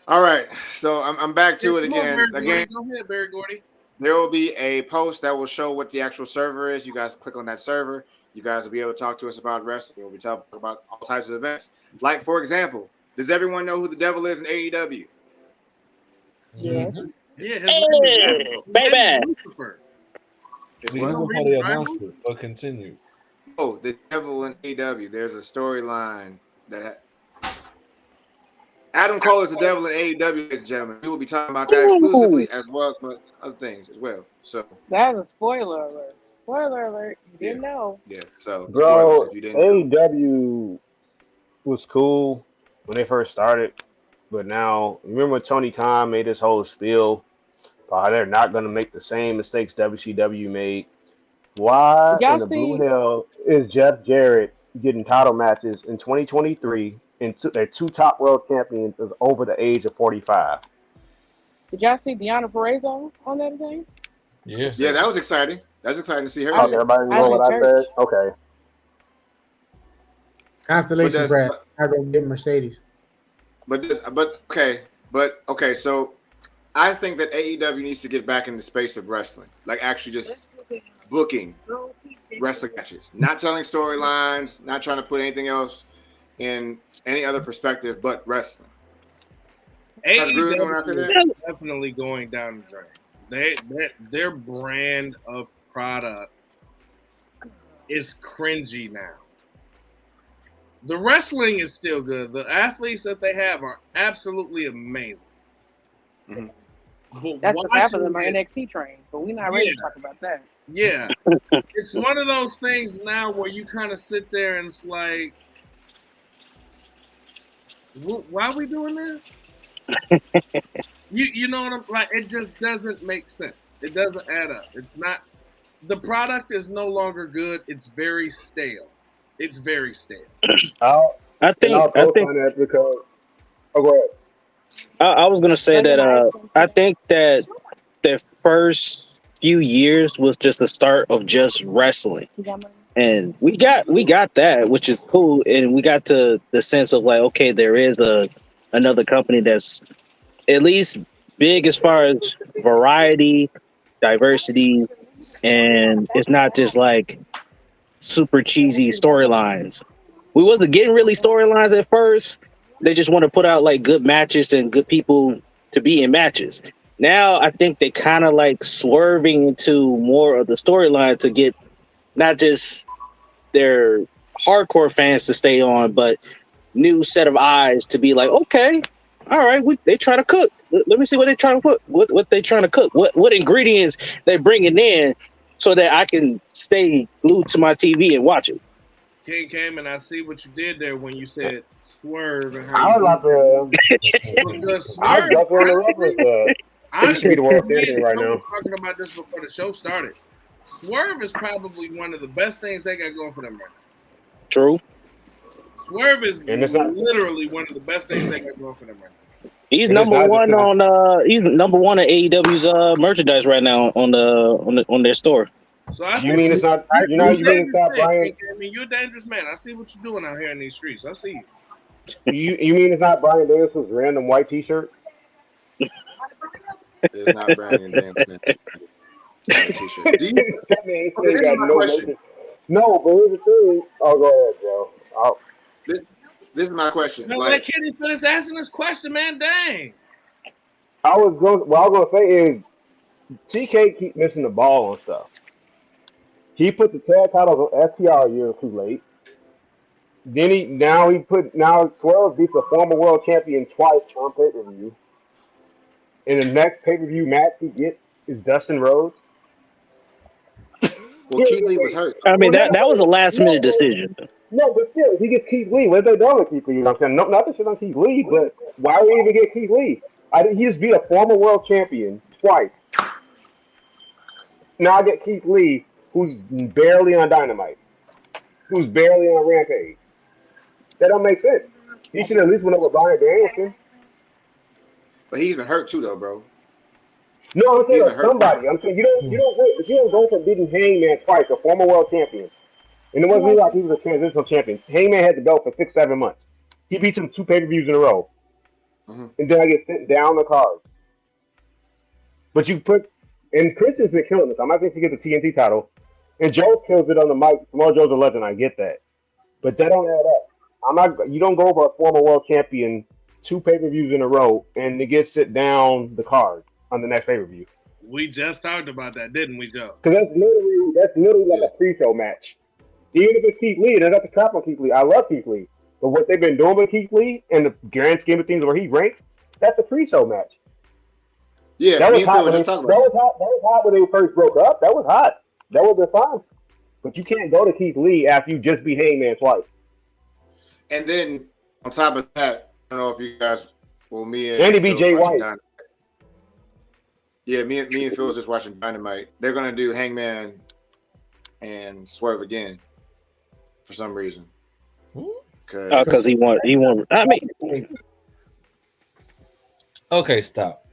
All right, so I'm back to it Come on, again. Barry Gordy. Go ahead, Barry Gordy. There will be a post that will show what the actual server is. You guys click on that server. You guys will be able to talk to us about wrestling. We'll be talking about all types of events. Like, for example, does everyone know who the devil is in AEW? Yes. Yeah, Hey, baby. We didn't know how they announced it, but continue. the devil in AEW. There's a storyline that Adam Cole is the devil in AEW, ladies and gentlemen. We will be talking about that exclusively as well as other things as well. So That's a spoiler alert. Spoiler alert. You didn't know. yeah. So Bro, spoilers if you didn't know. AEW was cool when they first started, but now remember when Tony Khan made this whole spiel about how they're not going to make the same mistakes WCW made. Why Did y'all in the blue see- hell is Jeff Jarrett getting title matches in 2023 and their two top world champions is over the age of 45? Did y'all see Deanna Perez on that thing? Yeah. Yeah, that was exciting. That's exciting to see her. I Okay, there. everybody I know what I did said? Okay. Constellation But Brad. that's- I'm gonna get Mercedes. But okay. So I think that AEW needs to get back in the space of wrestling, like actually just booking wrestling matches, not telling storylines, not trying to put anything else in any other perspective but wrestling. That's good when I say AEW that. is definitely going down the drain. Their brand of product is cringy now. The wrestling is still good. The athletes that they have are absolutely amazing. Mhm. But That's what half of them are watching it- NXT trained, but we're not ready to Yeah. talk about that. Yeah. It's one of those things now where you kind of sit there and it's like, why are we doing this? You know what I'm like? It just doesn't make sense. It doesn't add up. It's not. The product is no longer good. It's very stale. It's very stale. I'll I think on that because go ahead. I was gonna say that I think that the first few years was just the start of just wrestling, You got money? and we got that, which is cool, and we got to the sense of like, okay, there is another company that's at least big as far as variety, diversity, and it's not just like super cheesy storylines. We wasn't getting really storylines at first. They just want to put out like good matches and good people to be in matches. Now I think they kind of like swerving into more of the storyline to get not just their hardcore fans to stay on, but new set of eyes to be like, okay, all right, they try to cook. Let me see what they trying to put. What they trying to cook? What ingredients they bringing in so that I can stay glued to my TV and watch it. KINGKMAN, I see what you did there when you said swerve and I how you was like, because I'm swerve. jumping on the reference. Honestly, the world me and champion right Joe now. were talking about this before the show started. Swerve is probably one of the best things they got going for them right now. True. Swerve is And it's not- literally one of the best things they got going for them right now. He's And it's number not one just on he's number one at AEW's merchandise right now on their store. So I You mean it's not? You know, you mean it's not Brian? I mean, you're a dangerous man. I see what you're doing out here in these streets. I see you. You mean it's not Brian Davis's random white T-shirt? It's not Brandon Danielson. T-shirt. Do you, That man Okay, still this is got my no question. notice. No, but here's the thing. Oh, go ahead, Joe. this is my question. No, Like, let Kenny finish asking this question, man. Dang. What I was gonna say is TK keep missing the ball on stuff. He put the tag titles on FTR a year too late. Then now 12 beats a former world champion twice on pay-per-view. And the next pay-per-view match he gets is Dustin Rhodes. well, Keith Lee was hurt. I mean that was a last minute decision. No, but still, he gets Keith Lee. What have they done with Keith Lee? You know what I'm saying? No, not to shit on Keith Lee, but why would we even get Keith Lee? He just beat a former world champion twice. Now I get Keith Lee, who's barely on Dynamite, who's barely on Rampage. That don't make sense. He should at least went over Brian Danielson. But he's been hurt too, though, bro. No, I'm saying He's like been hurt. somebody. I'm saying you don't go from beating Hangman twice, a former world champion. And it wasn't like he was a transitional champion. Hangman had the belt for 6-7 months. He beats him 2 pay-per-views in a row. Mhm. And then I get sent down the card. But you put, and Christian's been killing this. I'm not going to get the TNT title. And Joe kills it on the mic. Tomorrow Joe's a legend. I get that. But that don't add up. You don't go over a former world champion 2 pay-per-views in a row and it gets sit down the card on the next pay-per-view. We just talked about that, didn't we, Joe? Because that's literally like a pre-show match. Even if it's Keith Lee, there's not the crap on Keith Lee. I love Keith Lee. But what they've been doing with Keith Lee and the grand scheme of things where he ranks, that's a pre-show match. Yeah, that me was and Phil hot. were That just talking about was hot. That was hot when they first broke up. That was hot. That would have been fine. But you can't go to Keith Lee after you just beat Hangman twice. And then on top of that, I don't know if you guys, well, me and Andy B. Phil Jay was watching White. Dynamite. Yeah, me and Phil was just watching Dynamite. They're gonna do Hangman and Swerve again for some reason. Because he won. I mean, Okay, stop.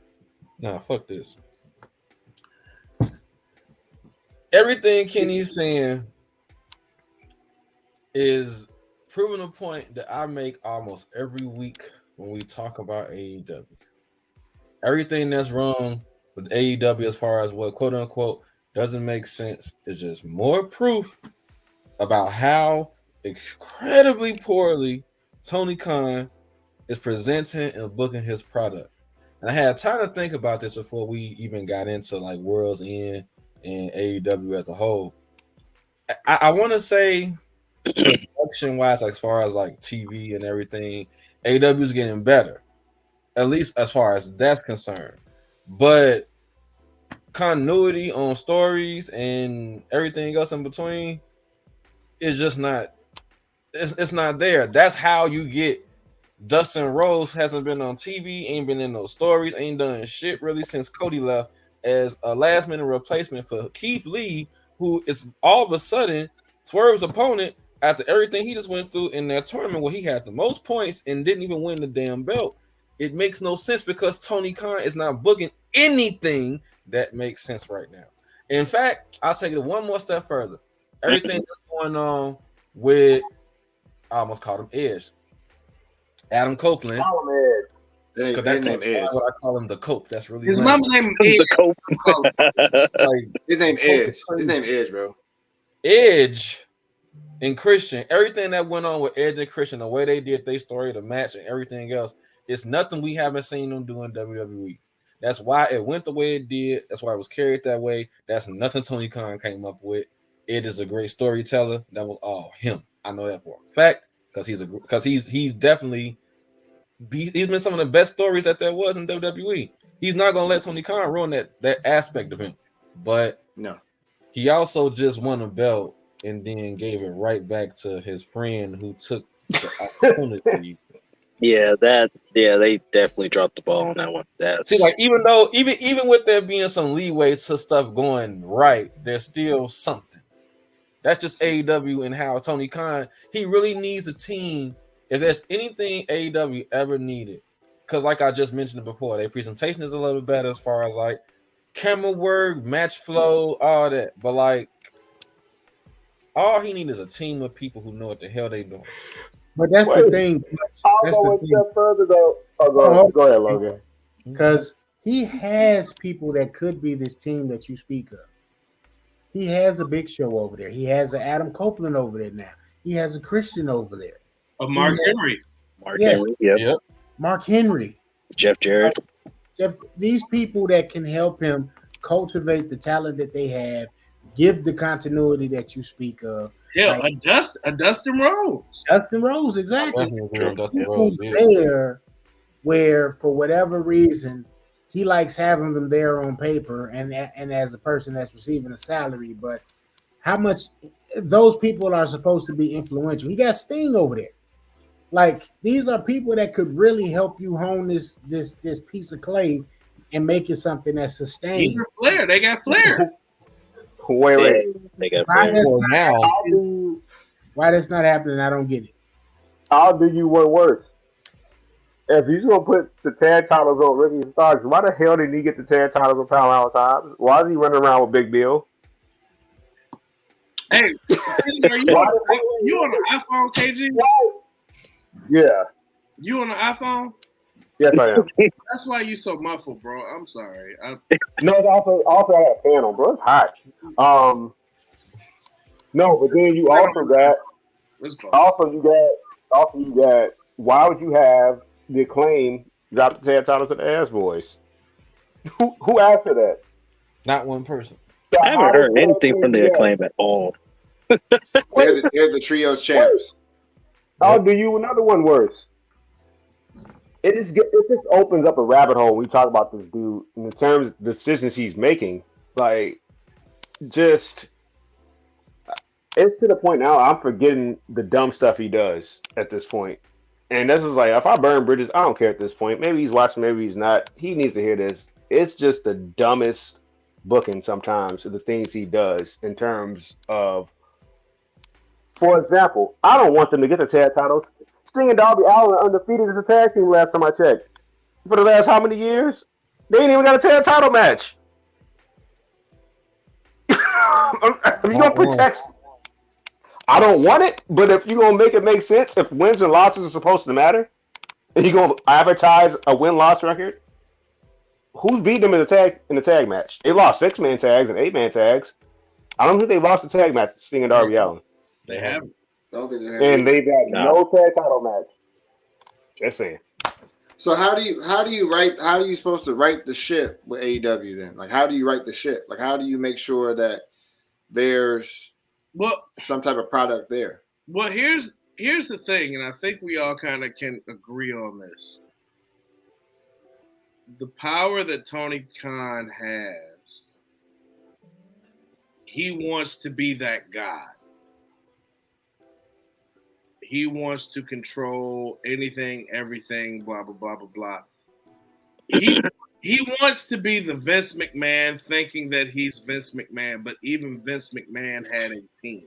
Nah, fuck this. Everything Kenny's saying is proving a point that I make almost every week when we talk about AEW. Everything that's wrong with AEW as far as what quote unquote doesn't make sense is just more proof about how incredibly poorly Tony Khan is presenting and booking his product. And I had time to think about this before we even got into like World's End and AEW as a whole. I want to say production wise, as far as like TV and everything, AEW is getting better, at least as far as that's concerned. But continuity on stories and everything else in between is just not. It's not there. That's how you get. Dustin Rhodes hasn't been on TV, ain't been in no stories, ain't done shit really since Cody left as a last minute replacement for Keith Lee, who is all of a sudden Swerve's opponent after everything he just went through in that tournament where he had the most points and didn't even win the damn belt. It makes no sense because Tony Khan is not booking anything that makes sense right now. In fact, I'll take it one more step further. Everything that's going on with, I almost called him Edge, Adam Copeland. His name Edge. What I call him, the Cope. That's really His lame. mama name Edge. The Cope. Like, His name Edge. His name Edge, bro. Edge and Christian, everything that went on with Edge and Christian, the way they did their story, the match, and everything else, it's nothing we haven't seen them do in WWE. That's why it went the way it did. That's why it was carried that way. That's nothing Tony Khan came up with. It is a great storyteller. That was all him. I know that for a fact because he's definitely he's been some of the best stories that there was in WWE. He's not gonna let Tony Khan ruin that aspect of him. But no, he also just won a belt and then gave it right back to his friend who took the opportunity. They definitely dropped the ball on that one. See, like even with there being some leeway to stuff going right, there's still something. That's just AEW and how Tony Khan, he really needs a team. If there's anything AEW ever needed, because like I just mentioned before, their presentation is a little better as far as like camera work, match flow, all that. But like all he needs is a team of people who know what the hell they doing. But that's the thing. I'll go one step further though. Go ahead, Logan. Because he has people that could be this team that you speak of. He has a Big Show over there. He has an Adam Copeland over there now. He has a Christian over there. Mark Henry. Mark Henry. Jeff Jarrett. These people that can help him cultivate the talent that they have, give the continuity that you speak of. Yeah, like, a Dustin Rhodes. Dustin Rhodes, exactly. Dustin Rhodes, there where, for whatever reason, he likes having them there on paper and as a person that's receiving a salary, but how much those people are supposed to be influential. He got Sting over there. Like, these are people that could really help you hone this piece of clay and make it something that sustains. Flair. They got Flair. Wait. They got Why Flair. why that's not happening, I don't get it. I'll do you one worse. If you're going to put the tag titles on Ricky Starks, why the hell did he get the tag titles on Powerhouse Hobbs? Why is he running around with Big Bill? Hey, are you on an iPhone, KG? Yeah. You on an iPhone? Yes, I am. That's why you so muffled, bro. I'm sorry. No, it's also I have a fan on, bro. It's hot. No, but then you also got why would you have the Acclaim drop the tag titles to the Ass Boys? Who asked for that? Not one person. I haven't heard anything from the Acclaim at all. They're the trios champs. I'll do you another one worse. It just opens up a rabbit hole when we talk about this dude in terms of the decisions he's making. Like, just it's to the point now I'm forgetting the dumb stuff he does at this point. And this is like, if I burn bridges, I don't care at this point. Maybe he's watching, maybe he's not. He needs to hear this. It's just the dumbest booking sometimes of the things he does in terms of, for example, I don't want them to get the tag titles. Sting and Darby Allin are undefeated as a tag team last time I checked. For the last how many years? They ain't even got a tag title match. If you gonna protect, I don't want it, but if you're gonna make it make sense, if wins and losses are supposed to matter, and you're gonna advertise a win-loss record, who's beating them in the tag match? They lost 6-man tags and 8-man tags. I don't think they lost the tag match to Sting and Darby Allin. They haven't. And they got no tag title match. Just saying. So how do you supposed to write the ship with AEW then? Like, how do you write the ship? Like, how do you make sure that there's some type of product there? Well, here's the thing, and I think we all kind of can agree on this. The power that Tony Khan has, he wants to be that guy. He wants to control anything, everything, blah, blah, blah, blah, blah. He wants to be the Vince McMahon, thinking that he's Vince McMahon, but even Vince McMahon had a team.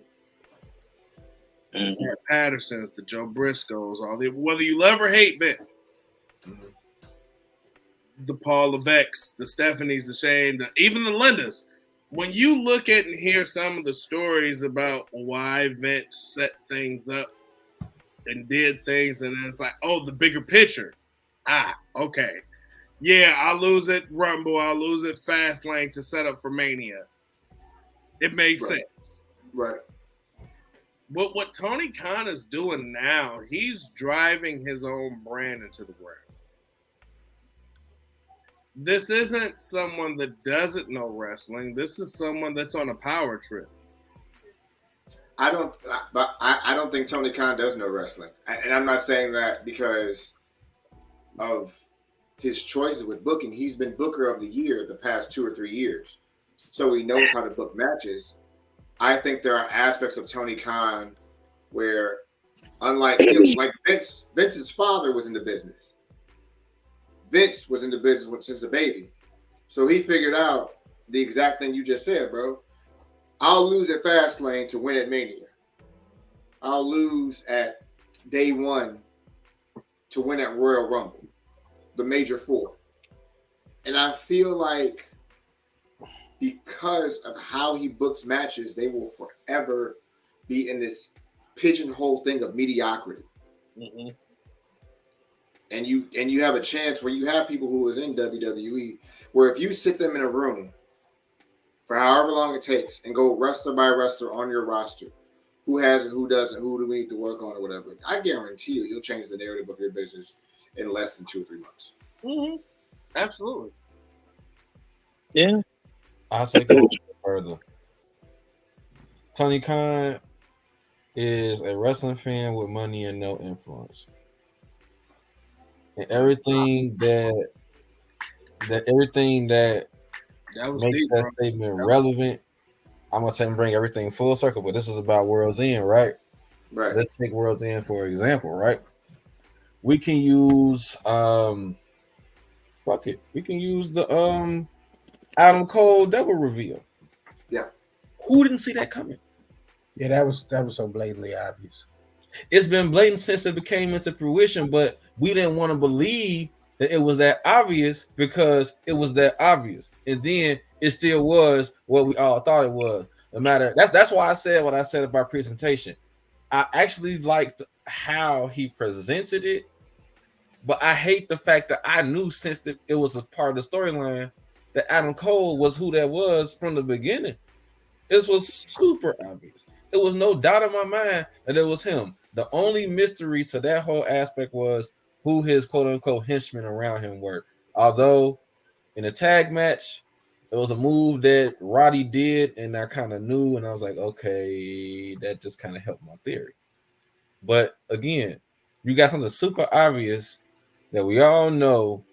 The Pattersons, the Joe Briscoes, whether you love or hate Vince, the Paul Levesques, the Stephanies, the Shane, even the Lindas. When you look at and hear some of the stories about why Vince set things up and did things, and then it's like, oh, the bigger picture. Okay. Yeah, I'll lose it Rumble, I'll lose it Fastlane to set up for Mania. It made sense. Right. But what Tony Khan is doing now, he's driving his own brand into the ground. This isn't someone that doesn't know wrestling. This is someone that's on a power trip. I don't think Tony Khan does know wrestling. And I'm not saying that because of his choices with booking. He's been Booker of the Year the past 2 or 3 years. So he knows how to book matches. I think there are aspects of Tony Khan where, unlike like Vince's father was in the business. Vince was in the business since a baby. So he figured out the exact thing you just said, bro. I'll lose at Fastlane to win at Mania. I'll lose at Day 1 to win at Royal Rumble, the major 4. And I feel like because of how he books matches, they will forever be in this pigeonhole thing of mediocrity. Mm-hmm. And you have a chance where you have people who was in WWE, where if you sit them in a room for however long it takes and go wrestler by wrestler on your roster, who has it, who doesn't, who do we need to work on or whatever, I guarantee you'll change the narrative of your business in less than 2 or 3 months. Mm-hmm. Absolutely. Yeah. I'll take it further. Tony Khan is a wrestling fan with money and no influence. And everything that makes deep, that statement relevant, I'm gonna say bring everything full circle, but this is about World's End, right? Right. Let's take World's End for example, right? We can use we can use the Adam Cole double reveal. Yeah. Who didn't see that coming? Yeah, that was so blatantly obvious. It's been blatant since it became into fruition, but we didn't want to believe that it was that obvious because it was that obvious. And then it still was what we all thought it was. No matter that's why I said what I said about presentation. I actually liked how he presented it, but I hate the fact that I knew since it was a part of the storyline that Adam Cole was who that was from the beginning. This was super obvious. It was no doubt in my mind that it was him. The only mystery to that whole aspect was who his quote-unquote henchmen around him were. Although in a tag match, it was a move that Roddy did, and I kind of knew, and I was like, okay, that just kind of helped my theory. But again, you got something super obvious that we all know,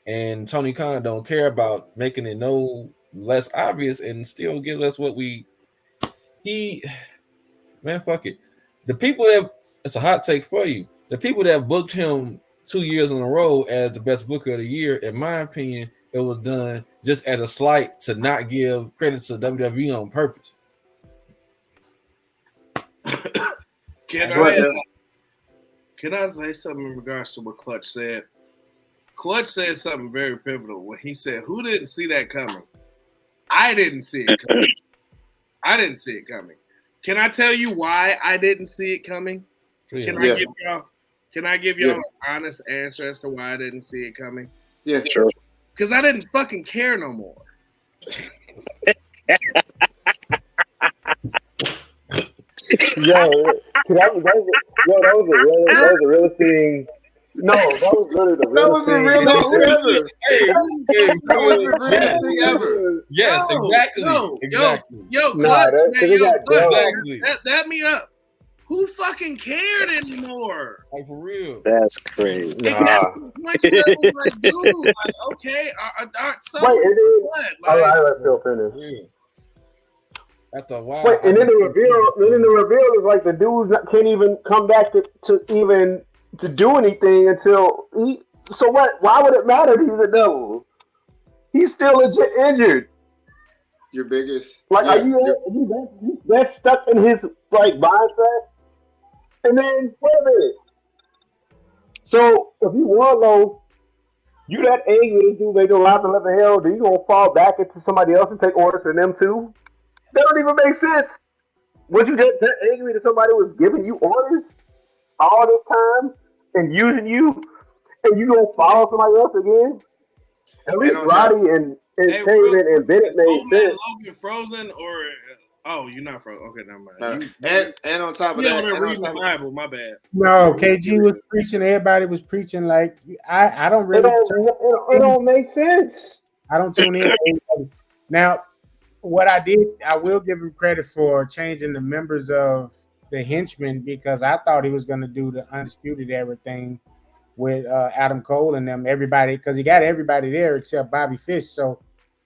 and Tony Khan don't care about making it no less obvious, and still give us what man, fuck it. The people that it's a hot take for you. The people that booked him 2 years in a row as the best booker of the year, in my opinion, it was done just as a slight to not give credit to WWE on purpose. Can I say something in regards to what Clutch said? Clutch said something very pivotal when he said, "Who didn't see that coming?" I didn't see it coming. I didn't see it coming. Can I tell you why I didn't see it coming? Can I give y'all an honest answer as to why I didn't see it coming? Yeah, sure. Because I didn't fucking care no more. That was a real thing. No, that was literally the realest thing. That was the realest thing ever. Yes, exactly. Yo, Clutch, exactly. That me up. Who fucking cared anymore? Like, for real. That's crazy. Like, dude, like, okay, let's still finish. Yeah. After a while. Wait, and then the reveal is like the dude can't even come back to do anything until he. So what? Why would it matter if he's a devil? He's still legit injured. Your biggest. Like, are you that stuck in his like mindset? And then wait a minute. So if you Warlow, you that angry this dude make a lot of the hell, then you gonna fall back into somebody else and take orders from them too? That don't even make sense. Was you just that angry that somebody was giving you orders all this time and using you, and you gonna follow somebody else again? At least Roddy and Taven and Bennett made sense. Logan frozen or you're not frozen. Okay, never mind. And on top of that, reading the Bible. My bad. No, KG was preaching. Everybody was preaching. Like I don't really. It don't make sense. I don't tune in. Now, what I did, I will give him credit for changing the members of the henchmen because I thought he was going to do the Undisputed Era thing with Adam Cole and them, everybody, because he got everybody there except Bobby Fish. So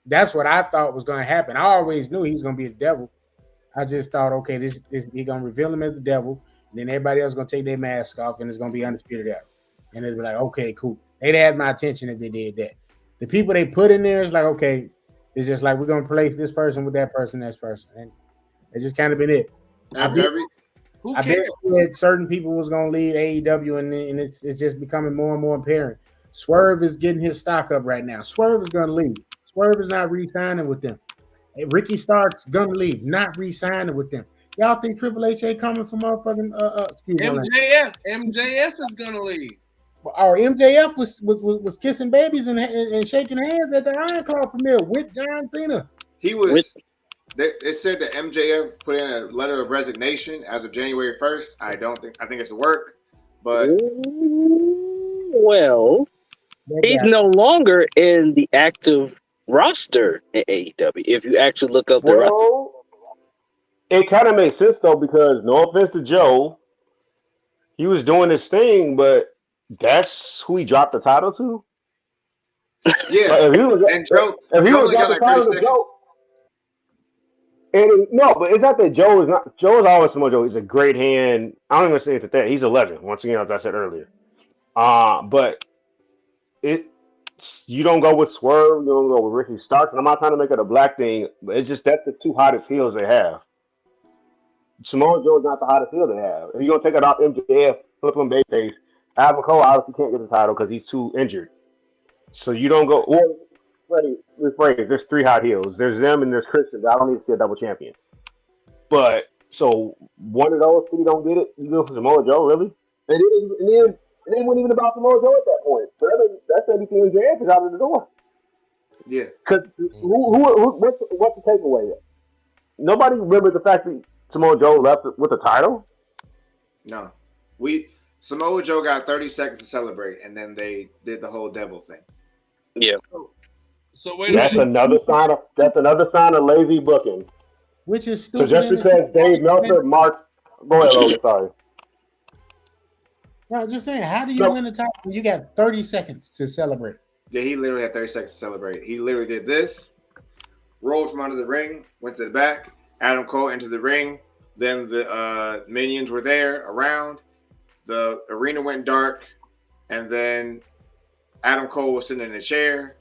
that's what I thought was going to happen. I always knew he was going to be the devil. I just thought, okay, this he's going to reveal him as the devil, and then everybody else is going to take their mask off, and it's going to be Undisputed Era. And they'd be like, okay, cool. They'd had my attention if they did that. The people they put in there is like, okay, it's just like we're going to place this person with that person, and it's just kind of been it. I bet that certain people was going to leave AEW, and it's just becoming more and more apparent. Swerve is getting his stock up right now. Swerve is going to leave. Swerve is not re-signing with them. Ricky Stark's going to leave, not re-signing with them. Y'all think Triple H ain't coming from motherfucking MJF is going to leave. Or MJF was kissing babies and shaking hands at the Iron Claw premiere with John Cena. He was. It said that MJF put in a letter of resignation as of January 1st. I think it's a work, but he's no longer in the active roster at AEW. If you actually look up the roster, it kind of makes sense though because no offense to Joe, he was doing his thing, but that's who he dropped the title to. Yeah, if he was like 30 seconds. But it's not that Joe is always Samoa Joe. He's a great hand. I don't even say it's that. He's a legend. Once again, as I said earlier. But you don't go with Swerve. You don't go with Ricky Starks. And I'm not trying to make it a black thing, but it's just that's the two hottest heels they have. Samoa Joe is not the hottest heel they have. If you're gonna take it off MJF, flip him babyface. Adam Cole obviously can't get the title because he's too injured. So you don't go. Well, rephrase. There's three hot heels. There's them and there's Christian. I don't need to see a double champion. But so one of those three don't get it. You go for Samoa Joe, really? And then it wasn't even about Samoa Joe at that point. So that's everything MJF is out of the door. Yeah. Because what's the takeaway? Nobody remembers the fact that Samoa Joe left with the title. No, Samoa Joe got 30 seconds to celebrate, and then they did the whole devil thing. Yeah. So wait a That's minute. another sign of lazy booking. Which is So stupid. just because Dave Meltzer marks, go ahead, Logan. Sorry. No, just saying, how do you So- win the title when you got 30 seconds to celebrate? Yeah, he literally had 30 seconds to celebrate. He literally did this, rolled from under the ring, went to the back. Adam Cole entered the ring. Then the minions were there around. The arena went dark, and then Adam Cole was sitting in a chair.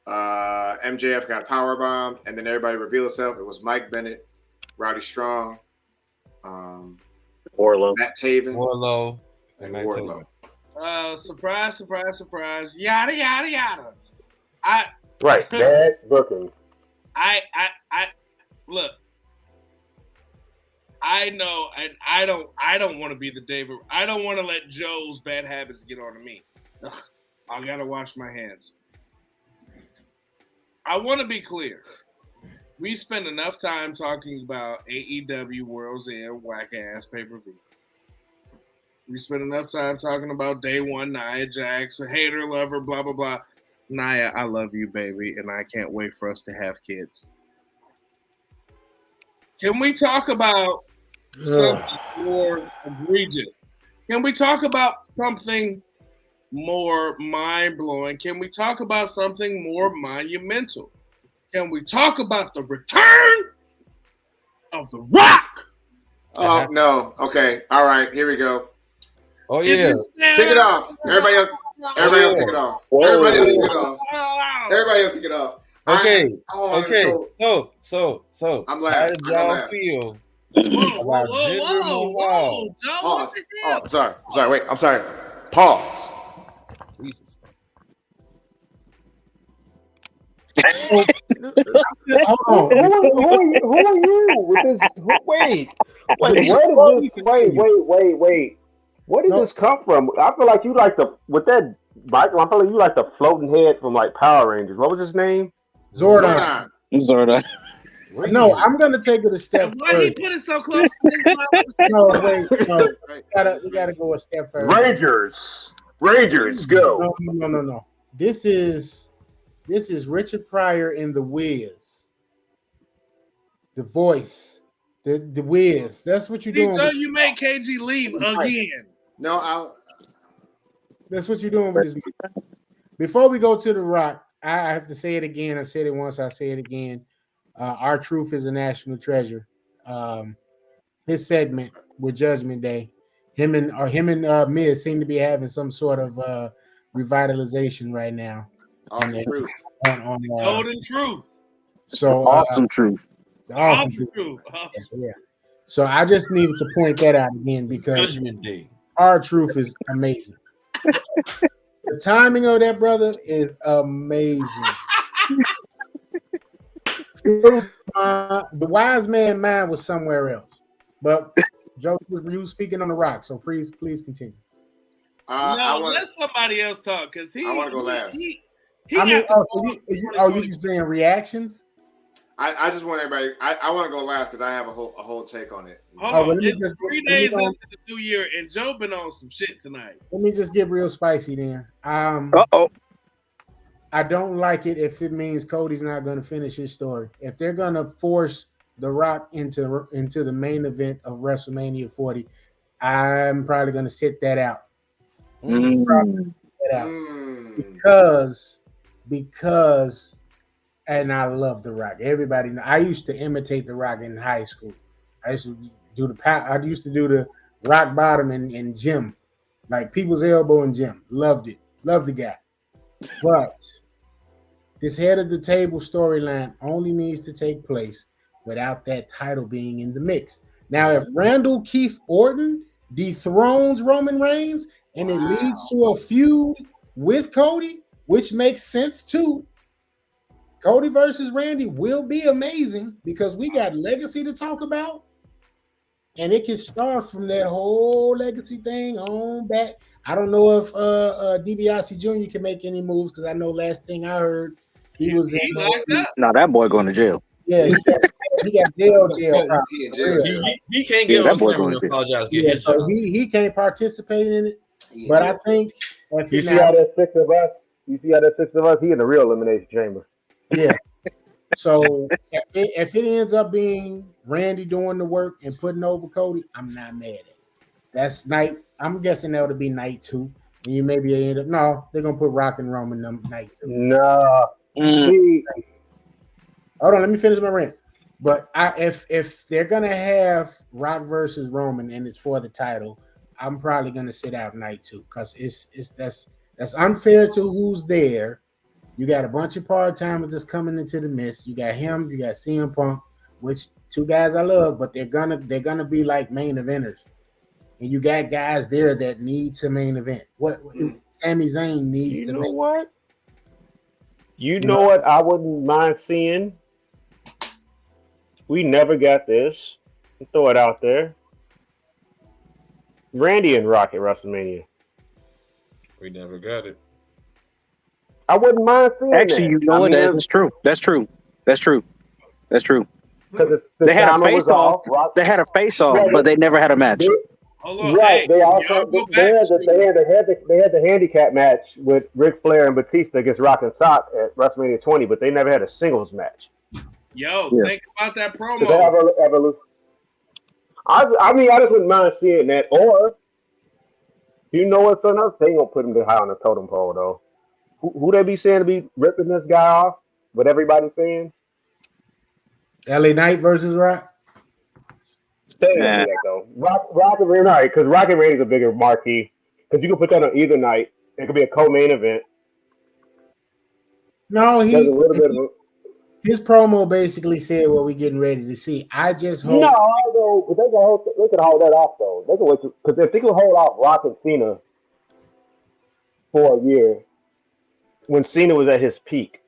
MJF got powerbombed, and then everybody revealed itself. It was Mike Bennett, Roddy Strong, Orlo. Matt Taven, Warlow and and Wardlow. Surprise, surprise, surprise. Yada yada yada. Right, bad booking. I look. I know, and I don't want to be the David. I don't want to let Joe's bad habits get on to me. Ugh, I gotta wash my hands. I want to be clear. We spend enough time talking about AEW World's End whack ass pay-per-view. We spend enough time talking about Day One, Nia Jax, a hater, lover, blah blah blah. Nia, I love you, baby, and I can't wait for us to have kids. Can we talk about something more egregious? Can we talk about something more mind-blowing? Can we talk about something more monumental? Can we talk about the return of The Rock? Oh, no. Okay. All right. Here we go. Oh yeah. Take it off. Everybody else take it off. Everybody else take it off. Everybody else take it off. Okay. Okay. So. I'm How last. did I go y'all last. feel Whoa, about Jinder Mahal? Joe, Pause. what's the Oh, deal? I'm sorry. Wait. I'm sorry. Pause. Jesus. Hold on. Who are you with this? Wait. Where did this come from? I feel like you like with that Michael. I feel like you like the floating head from like Power Rangers. What was his name? Zordon. Zorda. No, I'm gonna take it a step Why he further. put it so close to his mouth? No, wait, no. We gotta go a step further. Rangers, go. No. This is Richard Pryor in The Wiz. The voice. The Wiz. That's what you're doing. So you made KG leave again. No, That's what you're doing with this. Before we go to The Rock, I have to say it again. I've said it once. I'll say it again. Our Truth is a National Treasure. His segment with Judgment Day, him and Miz seem to be having some sort of revitalization right now. awesome truth. Golden truth. So Awesome truth. awesome truth. Yeah. So I just needed to point that out again because Judgment Day. Our Truth is amazing. The timing of that brother is amazing. The wise man mind was somewhere else, but Joe, you speaking on The Rock, so please continue. Let somebody else talk because I want to go last. You just saying reactions? I just want everybody. I want to go last because I have a whole take on it. Hold on. It's 3 days into the new year, and Joe been on some shit tonight. Let me just get real spicy then. I don't like it if it means Cody's not going to finish his story. If they're going to force The Rock into the main event of WrestleMania 40, I'm probably going to sit that out. Because and I love The Rock. Everybody know. I used to imitate The Rock in high school. I used to do the rock bottom in gym, like people's elbow in gym. Loved it. Loved the guy. But this head of the table storyline only needs to take place without that title being in the mix. Now, if Randall Keith Orton dethrones Roman Reigns and it leads to a feud with Cody, which makes sense too, Cody versus Randy will be amazing because we got legacy to talk about. And it can start from that whole legacy thing on back. I don't know if DiBiase Jr. can make any moves because I know last thing I heard he was in. No, that boy going to jail. Yeah, he got jail. He can't get on camera and apologize. So he can't participate in it. But I think you see how that 6 of us You see how that 6 of us? He in the real elimination chamber. Yeah. So if it ends up being Randy doing the work and putting over Cody, I'm not mad at it. That's night. I'm guessing that'll be night 2. And you maybe end up. No, they're gonna put Rock and Roman night 2. Nah. See, hold on, let me finish my rant. But if they're gonna have Rock versus Roman and it's for the title, I'm probably gonna sit out night 2 because that's unfair to who's there. You got a bunch of part-timers that's coming into the mist. You got him, you got CM Punk, which 2 guys I love, but they're gonna be like main eventers. And you got guys there that need to main event. What Sami Zayn needs to main what? You know what I wouldn't mind seeing? We never got this. Throw it out there. Randy and Rock at WrestleMania. We never got it. I wouldn't mind seeing Actually, that. you know what? That's true. That's true. The They had a timer was face-off. off. They had a face-off, but they never had a match. Hold on, Right. hey, They y'all also go they back had to- the handicap match with Ric Flair and Batista against Rock and Sock at WrestleMania 20, but they never had a singles match. Yo, Yeah. think about that Did they have promo. evolution? I mean, I just wouldn't mind seeing that. Or, you know what's another thing? Gonna put him too high on the totem pole, though. Who they be saying to be ripping this guy off? What everybody's saying? LA Knight versus Rock. Stay with that though. Rock and Randy, because Rock and Randy's a bigger marquee. Because you can put that on either night. It could be a co-main event. No, There's a little bit of his promo basically said what we're getting ready to see. I just hope. No, but they could hold that off though. They could wait because if they could hold off Rock and Cena for a year, when Cena was at his peak.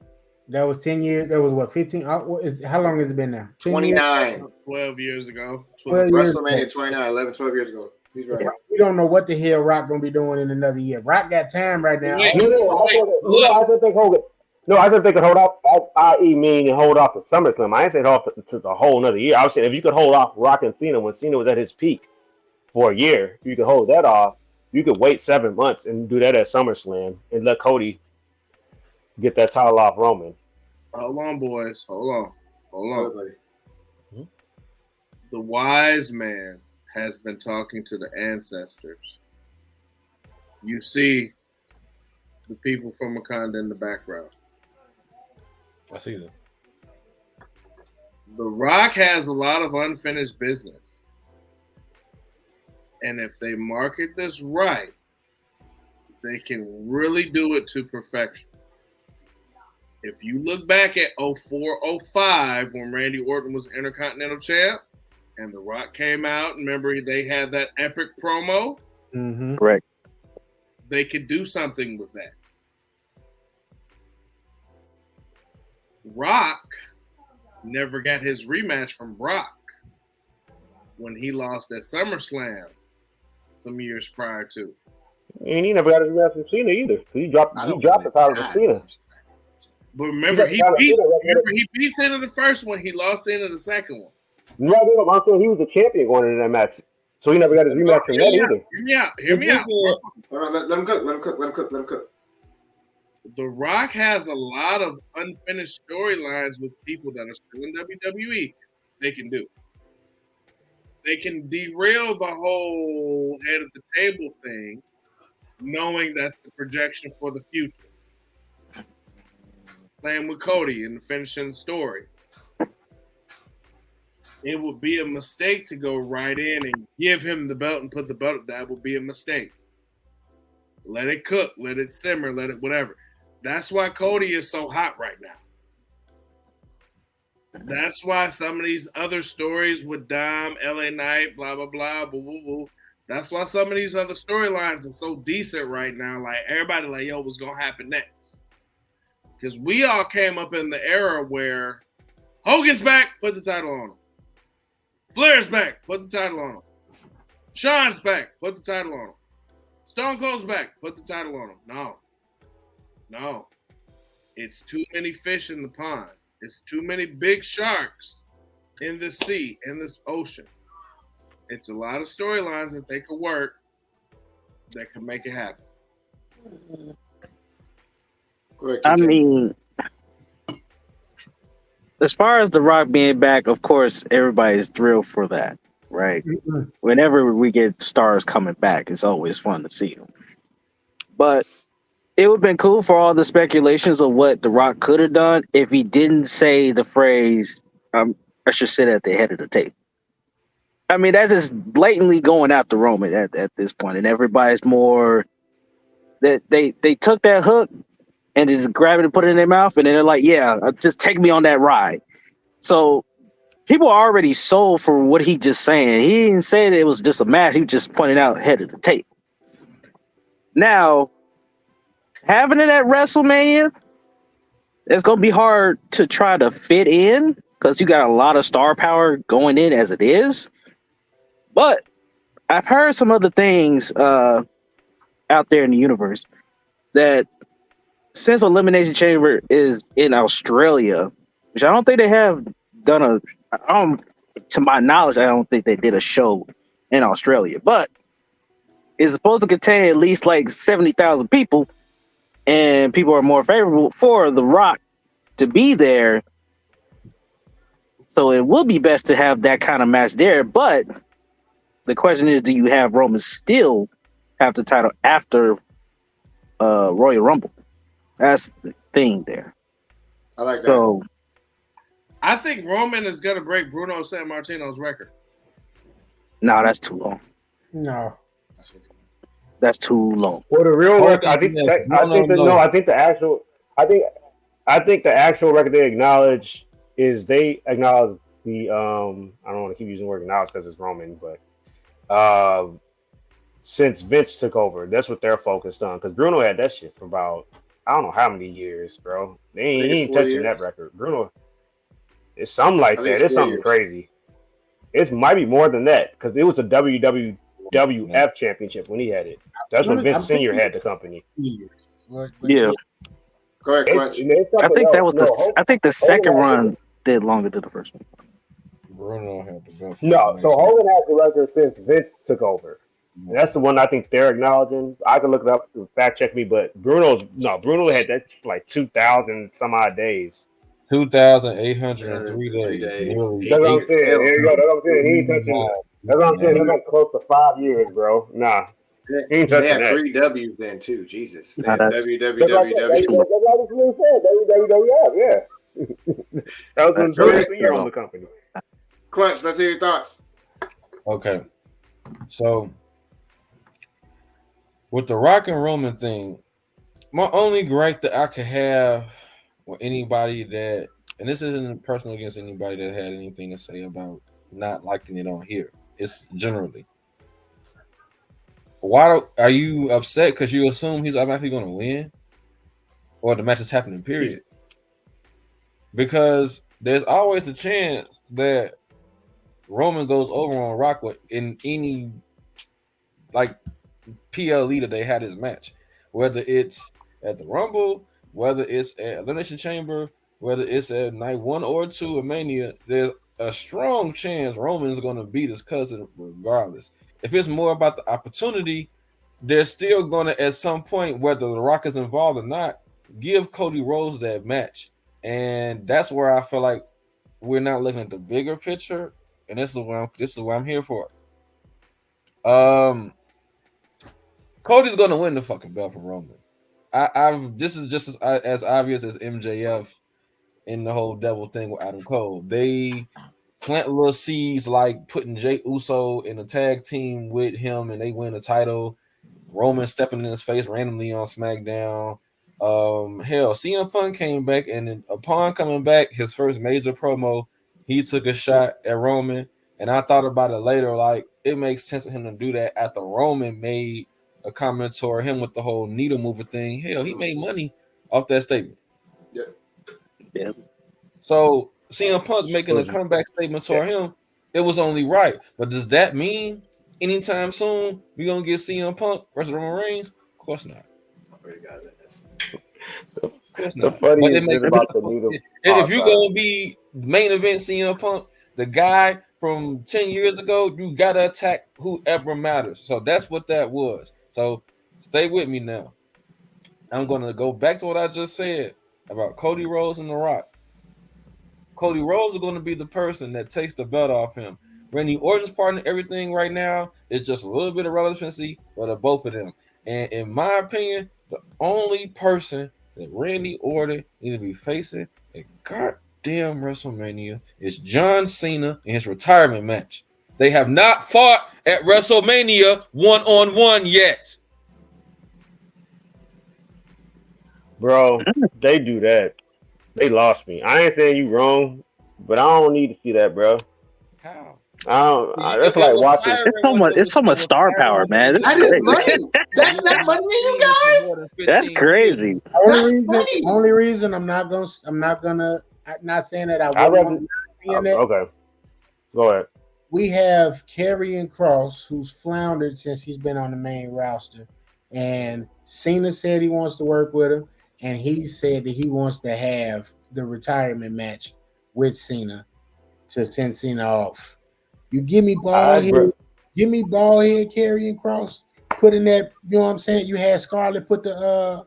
That was 10 years. That was what 15. How long has it been now? 29. 12 years ago. 12 years WrestleMania ago. 29, 11, 12 years ago. He's right. We don't know what the hell Rock gonna be doing in another year. Rock got time right now. Wait. I just think Hogan. No, I just think they could hold off. I.e., mean hold off to SummerSlam. I ain't saying hold off to the whole another year. I was saying if you could hold off Rock and Cena when Cena was at his peak for a year, if you could hold that off. You could wait 7 months and do that at SummerSlam and let Cody get that title off Roman. Hold on, boys. Hold on. buddy. The wise man has been talking to the ancestors. You see the people from Wakanda in the background. I see them. The Rock has a lot of unfinished business. And if they market this right, they can really do it to perfection. If you look back at 04-05 when Randy Orton was Intercontinental Champ and The Rock came out, remember they had that epic promo? Mm-hmm. Correct. They could do something with that. Rock never got his rematch from Brock when he lost at SummerSlam some years prior to. And he never got his rematch from Cena either. He dropped the title to Cena. But remember, he beat Cena the first one. He lost Cena the second one. No, I'm saying he was the champion going into that match. So he never got his rematch from that either. Hear me out. Hold on, let him cook. The Rock has a lot of unfinished storylines with people that are still in WWE. They can do. They can derail the whole head of the table thing, knowing that's the projection for the future. Same with Cody in the finishing the story. It would be a mistake to go right in and give him the belt and put the belt. That would be a mistake. Let it cook, let it simmer, let it whatever. That's why Cody is so hot right now. That's why some of these other stories with Dom, LA Knight, blah, blah, blah, boo, boo, boo. That's why some of these other storylines are so decent right now. Like, everybody like, yo, what's going to happen next? Because we all came up in the era where Hogan's back, put the title on him. Flair's back, put the title on him. Shawn's back, put the title on him. Stone Cold's back, put the title on him. No. It's too many fish in the pond. It's too many big sharks in the sea, in this ocean. It's a lot of storylines that they could work that could make it happen. Go ahead, I KK. mean, as far as The Rock being back, of course, everybody's thrilled for that, right? Whenever we get stars coming back, it's always fun to see them. But it would have been cool for all the speculations of what The Rock could have done if he didn't say the phrase, I should sit at the head of the table. I mean, that's just blatantly going after Roman at this point, and everybody's more that they took that hook and just grab it and put it in their mouth, and then they're like, "Yeah, just take me on that ride." So people are already sold for what he just saying. He didn't say that it was just a match. He was just pointing out head of the table. Now, having it at WrestleMania, it's gonna be hard to try to fit in because you got a lot of star power going in as it is. But I've heard some other things out there in the universe that since Elimination Chamber is in Australia, which I don't think they have done to my knowledge, I don't think they did a show in Australia, but it's supposed to contain at least like 70,000 people, and people are more favorable for The Rock to be there. So it will be best to have that kind of match there, but the question is, do you have Roman still have the title after Royal Rumble? That's the thing there. I like so, I think Roman is going to break Bruno Sammartino's record. No, that's too long. No. That's too long. Well, the real record, I think the actual record they acknowledge is they acknowledge the I don't want to keep using the word acknowledge because it's Roman, but since Vince took over, that's what they're focused on. Because Bruno had that shit for about I don't know how many years, bro. He ain't touching that record. Bruno, it's something like that. It's something crazy. It might be more than that because it was the WWF Championship when he had it. That's when Vince Senior had the company. Yeah. Go ahead, Clutch. I think that was I think the second run did longer than the first one. Bruno had the belt. No, so Hogan has the record since Vince took over. And that's the one I think they're acknowledging. I can look it up to fact check me, but Bruno had that for like 2,000 some odd days. 2,803 days. That's what I'm saying. There you go. That's what I'm saying. He ain't touching that. That's what I'm saying. That's like close to 5 years, bro. Nah. He ain't touching they had that. 3 W's then too. Jesus. Nah, that's That's what he said. WWF, yeah. That was when Senior owned the company. Clutch, let's hear your thoughts. Okay. So with the Rock and Roman thing, my only gripe that I could have with anybody that, and this isn't personal against anybody that had anything to say about not liking it on here, it's generally, why are you upset because you assume he's automatically going to win or the match is happening, period? Because there's always a chance that Roman goes over on Rock in any like PLE that they had his match, whether it's at the Rumble, whether it's at Elimination Chamber, whether it's at night 1 or 2 of Mania. There's a strong chance Roman's going to beat his cousin regardless. If it's more about the opportunity, they're still going to, at some point, whether The Rock is involved or not, give Cody Rhodes that match. And that's where I feel like we're not looking at the bigger picture. And this is what I'm here for. Cody's going to win the fucking belt from Roman. This is just as obvious as MJF in the whole devil thing with Adam Cole. They plant little seeds like putting Jey Uso in a tag team with him and they win the title. Roman stepping in his face randomly on SmackDown. Hell, CM Punk came back, and upon coming back, his first major promo, he took a shot at Roman. And I thought about it later, like it makes sense for him to do that after Roman made a comment toward him with the whole needle mover thing. Hell, he made money off that statement. Yeah. So CM Punk making a comeback statement toward him, it was only right. But does that mean anytime soon we're gonna get CM Punk versus Roman Reigns? Of course not. The funniest thing about the needle. If you're gonna be main event CM Punk, the guy from 10 years ago, you gotta attack whoever matters. So that's what that was. So stay with me now. I'm going to go back to what I just said about Cody Rhodes and The Rock. Cody Rhodes is going to be the person that takes the belt off him. Randy Orton's part in everything right now is just a little bit of relevancy for the both of them. And in my opinion, the only person that Randy Orton need to be facing at goddamn WrestleMania is John Cena in his retirement match. They have not fought at WrestleMania one-on-one yet. Bro, they do that. They lost me. I ain't saying you wrong, but I don't need to see that, bro. How? That's like watching. It's so much star power, man. That is money. That's not money, you guys. That's crazy. Only reason I'm not saying that I wouldn't seeing that. Okay, go ahead. We have Karrion Kross, who's floundered since he's been on the main roster, and Cena said he wants to work with him, and he said that he wants to have the retirement match with Cena to send Cena off. You give me ball head Karrion Kross, put in that, you know what I'm saying? You had Scarlett put the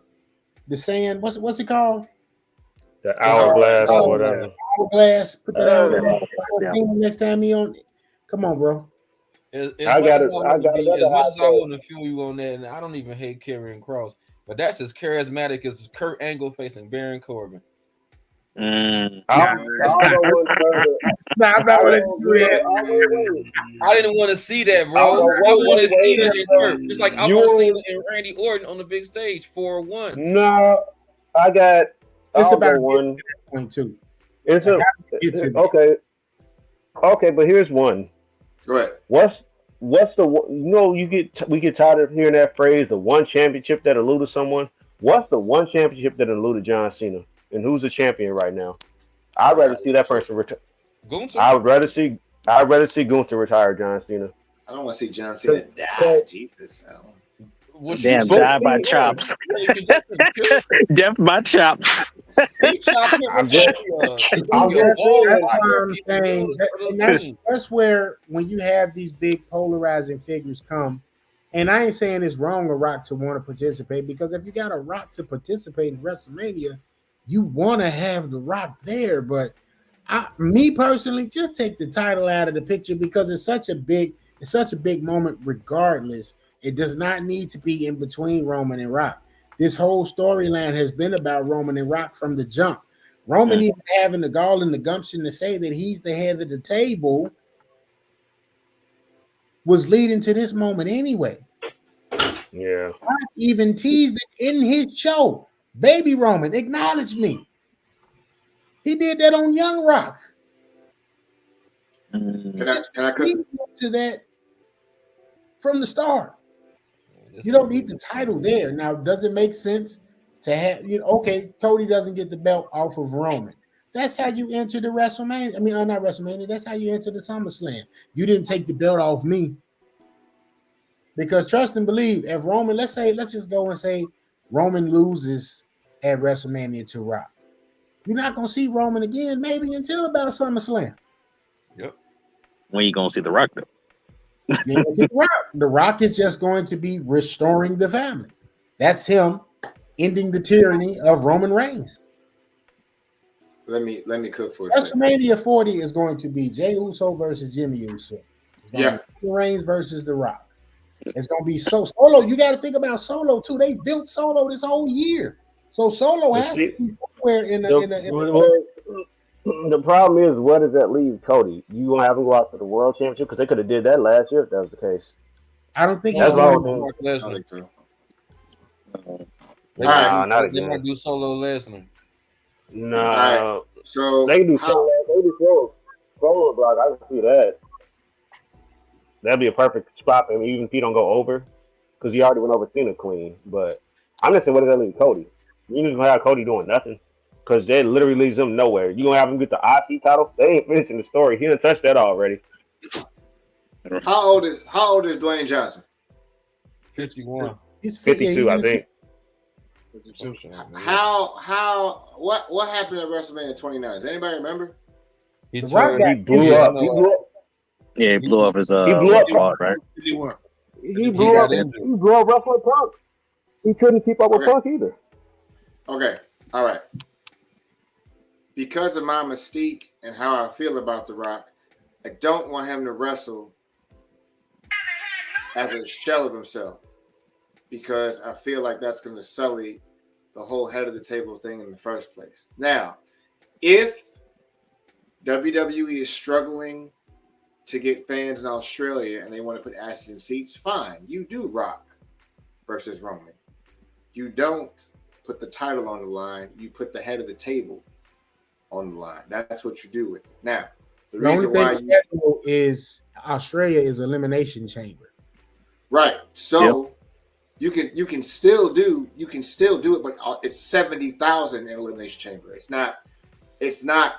sand, what's it called? The hourglass or whatever. Hourglass, put that hourglass next time he on. Come on, bro. As much as I want to feel you on that, and I don't even hate Karrion Kross, but that's as charismatic as Kurt Angle facing Baron Corbin. I didn't want to see that, bro. I wanted Cena and Kurt. It's like I want Cena and Randy Orton on the big stage for once. No, I got. It's about one point two. It's okay, but here's one. Go ahead. What's the we get tired of hearing that phrase, the one championship that eluded someone. What's the one championship that eluded John Cena? And who's the champion right now? I'd rather see that person retire. I'd rather see Gunther retire John Cena. I don't want to see John Cena die. Jesus. Damn, die by chops. Death by chops. That's where when you have these big polarizing figures come, and I ain't saying it's wrong for Rock to want to participate, because if you got a Rock to participate in WrestleMania, you want to have the Rock there. But me personally, just take the title out of the picture, because it's such a big moment. Regardless, it does not need to be in between Roman and Rock. This whole storyline has been about Roman and Rock from the jump. Roman even having the gall and the gumption to say that he's the head of the table was leading to this moment anyway. Yeah. Rock even teased it in his show. Baby Roman, acknowledge me. He did that on Young Rock. Can I to that from the start? You don't need the title there. Now, does it make sense to have, okay, Cody doesn't get the belt off of Roman. That's how you enter the WrestleMania. I mean, not WrestleMania. That's how you enter the SummerSlam. You didn't take the belt off me. Because trust and believe, if Roman, let's just go and say Roman loses at WrestleMania to Rock. You're not going to see Roman again, maybe until about SummerSlam. Yep. When you going to see The Rock, though? The Rock is just going to be restoring the family. That's him ending the tyranny of Roman Reigns. Let me cook for a WrestleMania 40 is going to be Jey Uso versus Jimmy Uso. Roman Reigns versus The Rock. It's going to be Solo. You got to think about Solo too. They built Solo this whole year, so Solo has to be somewhere in the. The problem is, what does that leave Cody? You gonna have him go out to the World Championship, because they could have did that last year if that was the case. I don't think that's wrong. They might do Solo Lesnar. No, right. So they can do Solo. They do Solo block. I can see that. That'd be a perfect spot for him, even if he don't go over, because he already went over Cena clean. But I'm just saying, what does that leave Cody? You just gonna have Cody doing nothing. Because that literally leaves him nowhere. You gonna have him get the IC title? They ain't finishing the story. He done touched that already. How old is Dwayne Johnson? 51. He's 52, I think. What happened at WrestleMania 29? Does anybody remember? He blew up. Yeah, he blew up his he blew up quad, right? He blew up Wrestling Punk. He couldn't keep up with Punk either. Okay. All right. Because of my mystique and how I feel about The Rock, I don't want him to wrestle as a shell of himself because I feel like that's going to sully the whole head of the table thing in the first place. Now, if WWE is struggling to get fans in Australia and they want to put asses in seats, fine. You do Rock versus Roman. You don't put the title on the line. You put the head of the table on the line. That's what you do with it. Now, the reason why is Australia is Elimination Chamber. Right. So you can still do it, but it's 70,000 in Elimination Chamber. It's not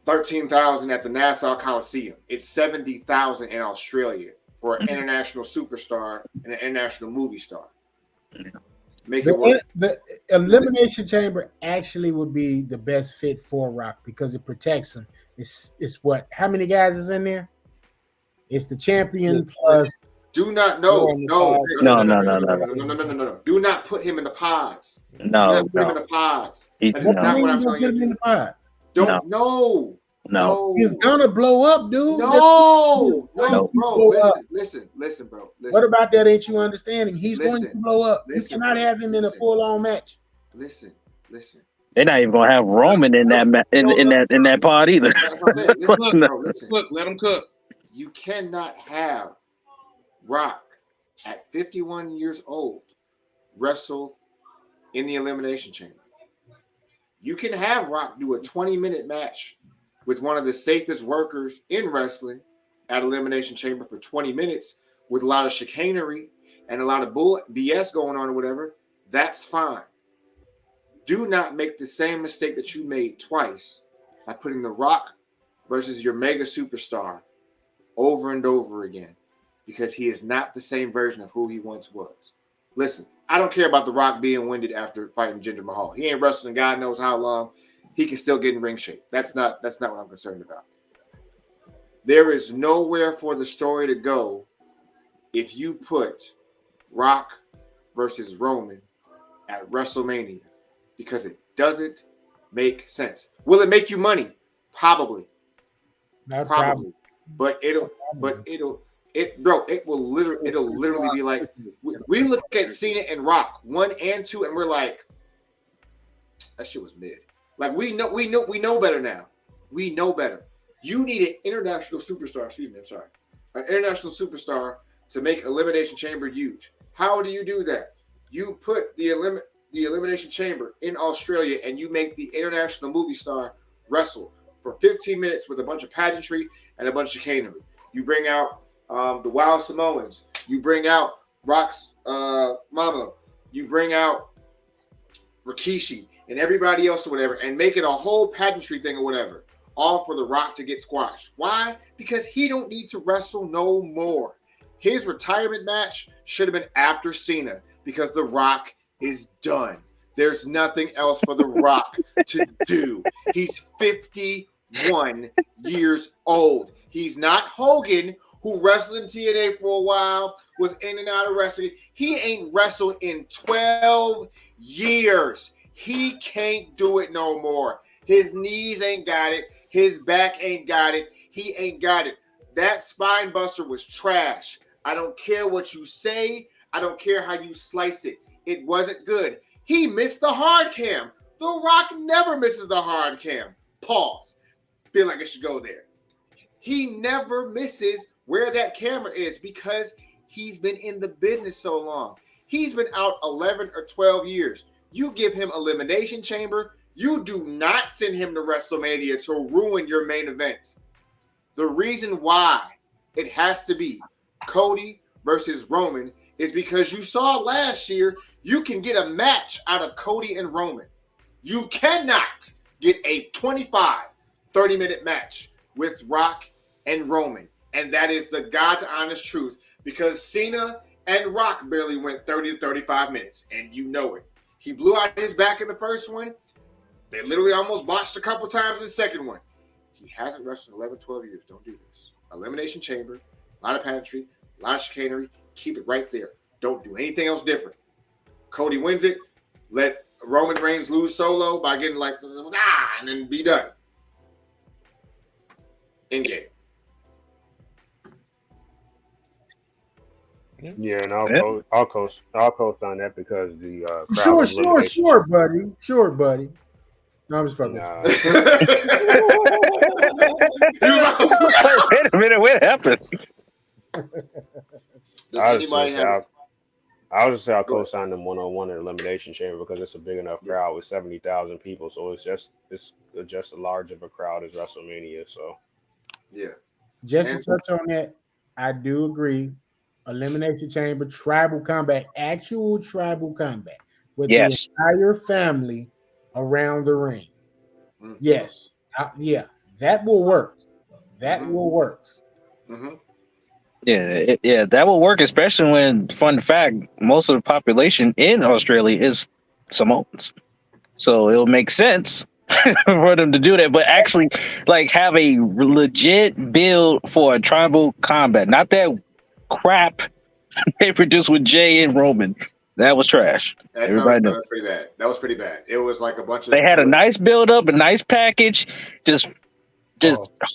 13,000 at the Nassau Coliseum. It's 70,000 in Australia for an international superstar and an international movie star. Make it work. The Elimination Chamber actually would be the best fit for Rock because it protects him. It's what? How many guys is in there? It's the champion plus. Do not no. Do not put him in the pods. No, do not put him in the pods. That is not what I'm telling you. In the pod. Don't no. He's gonna blow up, dude. No, bro. Listen, bro. Listen. What about that? Ain't you understanding? He's going to blow up. You Listen, cannot have him in a full-on match. Listen. They're not even gonna have Roman in that in that pod either. Look, let him cook. You cannot have Rock at 51 years old wrestle in the Elimination Chamber. You can have Rock do a 20-minute match with one of the safest workers in wrestling at Elimination Chamber for 20 minutes with a lot of chicanery and a lot of BS going on or whatever. That's fine. Do not make the same mistake that you made twice by putting The Rock versus your mega superstar over and over again, because he is not the same version of who he once was. Listen, I don't care about The Rock being winded after fighting Jinder Mahal. He ain't wrestling God knows how long. He can still get in ring shape. That's not what I'm concerned about. There is nowhere for the story to go if you put Rock versus Roman at WrestleMania, because it doesn't make sense. Will it make you money? Probably. Probably. But it'll literally be like, we look at Cena and Rock 1 and 2 and we're like, that shit was mid. Like we know better now. We know better. You need an international superstar. An international superstar to make Elimination Chamber huge. How do you do that? You put the Elimination Chamber in Australia and you make the international movie star wrestle for 15 minutes with a bunch of pageantry and a bunch of chicanery. You bring out the Wild Samoans. You bring out Rock's mama. You bring out Rikishi and everybody else or whatever, and make it a whole pageantry thing or whatever, all for The Rock to get squashed. Why? Because he don't need to wrestle no more. His retirement match should have been after Cena, because The Rock is done. There's nothing else for The Rock to do. He's 51 years old. He's not Hogan, who wrestled in TNA for a while, was in and out of wrestling. He ain't wrestled in 12 years. He can't do it no more. His knees ain't got it. His back ain't got it. He ain't got it. That spine buster was trash. I don't care what you say. I don't care how you slice it. It wasn't good. He missed the hard cam. The Rock never misses the hard cam. Pause. Feel like I should go there. He never misses where that camera is because he's been in the business so long. He's been out 11 or 12 years. You give him Elimination Chamber. You do not send him to WrestleMania to ruin your main event. The reason why it has to be Cody versus Roman is because you saw last year you can get a match out of Cody and Roman. You cannot get a 25, 30-minute match with Rock and Roman. And that is the God's honest truth, because Cena and Rock barely went 30 to 35 minutes, and you know it. He blew out his back in the first one. They literally almost botched a couple times in the second one. He hasn't wrestled in 11, 12 years. Don't do this. Elimination Chamber, a lot of pageantry, a lot of chicanery. Keep it right there. Don't do anything else different. Cody wins it. Let Roman Reigns lose solo by getting like and then be done. In game. Yeah, and I'll co-sign that because the Sure, buddy. Sure, buddy. No, I'm just fucking. Nah. Wait a minute, what happened? I'll just say I'll co-sign them 1-on-1 in Elimination Chamber because it's a big enough crowd with 70,000 people, so it's just as large of a crowd as WrestleMania. So yeah. Just to touch on that, I do agree. Elimination Chamber, tribal combat, actual tribal combat with the entire family around the ring. Mm-hmm. Yes, that will work. That will work. Mm-hmm. Yeah, that will work, especially when, fun fact, most of the population in Australia is Samoans. So it'll make sense for them to do that, but actually, like, have a legit build for a tribal combat, not that crap they produced with Jay and Roman. That was trash. That was pretty bad. That was pretty bad. It was like a bunch of. They had a nice build up, a nice package, just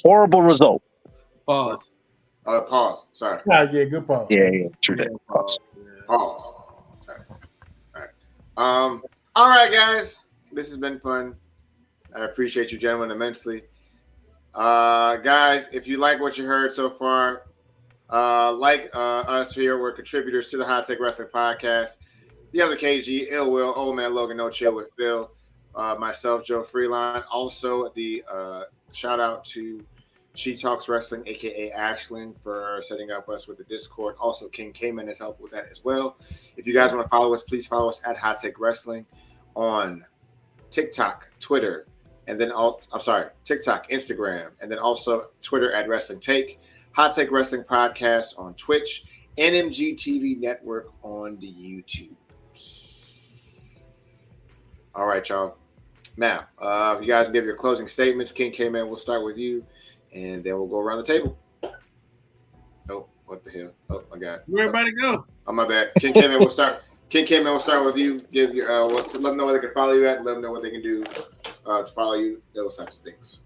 horrible result. Pause. Pause. Sorry. Yeah, good pause. Yeah, true that. Pause. All right. All right, guys. This has been fun. I appreciate you, gentlemen, immensely. Guys, if you like what you heard so far, like us here, we're contributors to the Hot Take Wrestling Podcast. The other KG, Ill Will, Old Man Logan, No Chill with Phil, myself, Joe Freeline. Also, the shout out to She Talks Wrestling, aka Ashlyn, for setting up us with the Discord. Also, KINGKMAN has helped with that as well. If you guys want to follow us, please follow us at Hot Take Wrestling on TikTok, Twitter, and then TikTok, Instagram, and then also Twitter at Wrestling Take. Hot Take Wrestling Podcast on Twitch, NMG TV Network on the YouTube. All right, y'all. Now, you guys give your closing statements. KINGKMAN, we'll start with you, and then we'll go around the table. Oh, what the hell? Oh, my God. Where everybody go? Oh, my bad. KINGKMAN, we'll start. KINGKMAN, we'll start with you. Give your let them know where they can follow you at. Let them know what they can do to follow you. Those types of things.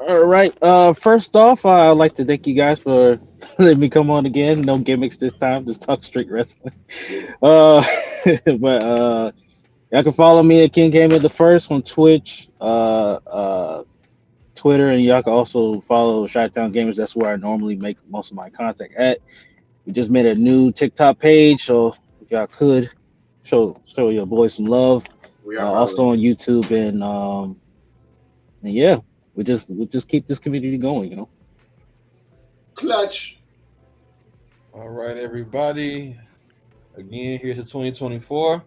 All right. First off, I'd like to thank you guys for letting me come on again. No gimmicks this time. Just talk straight wrestling. But y'all can follow me at KINGKMAN the First on Twitch, Twitter, and y'all can also follow Chi-Town Gamers. That's where I normally make most of my contact at. We just made a new TikTok page, so if y'all could show your boys some love. We are also on YouTube and yeah. We just keep this community going, you know. Clutch. All right, everybody. Again, here's the 2024.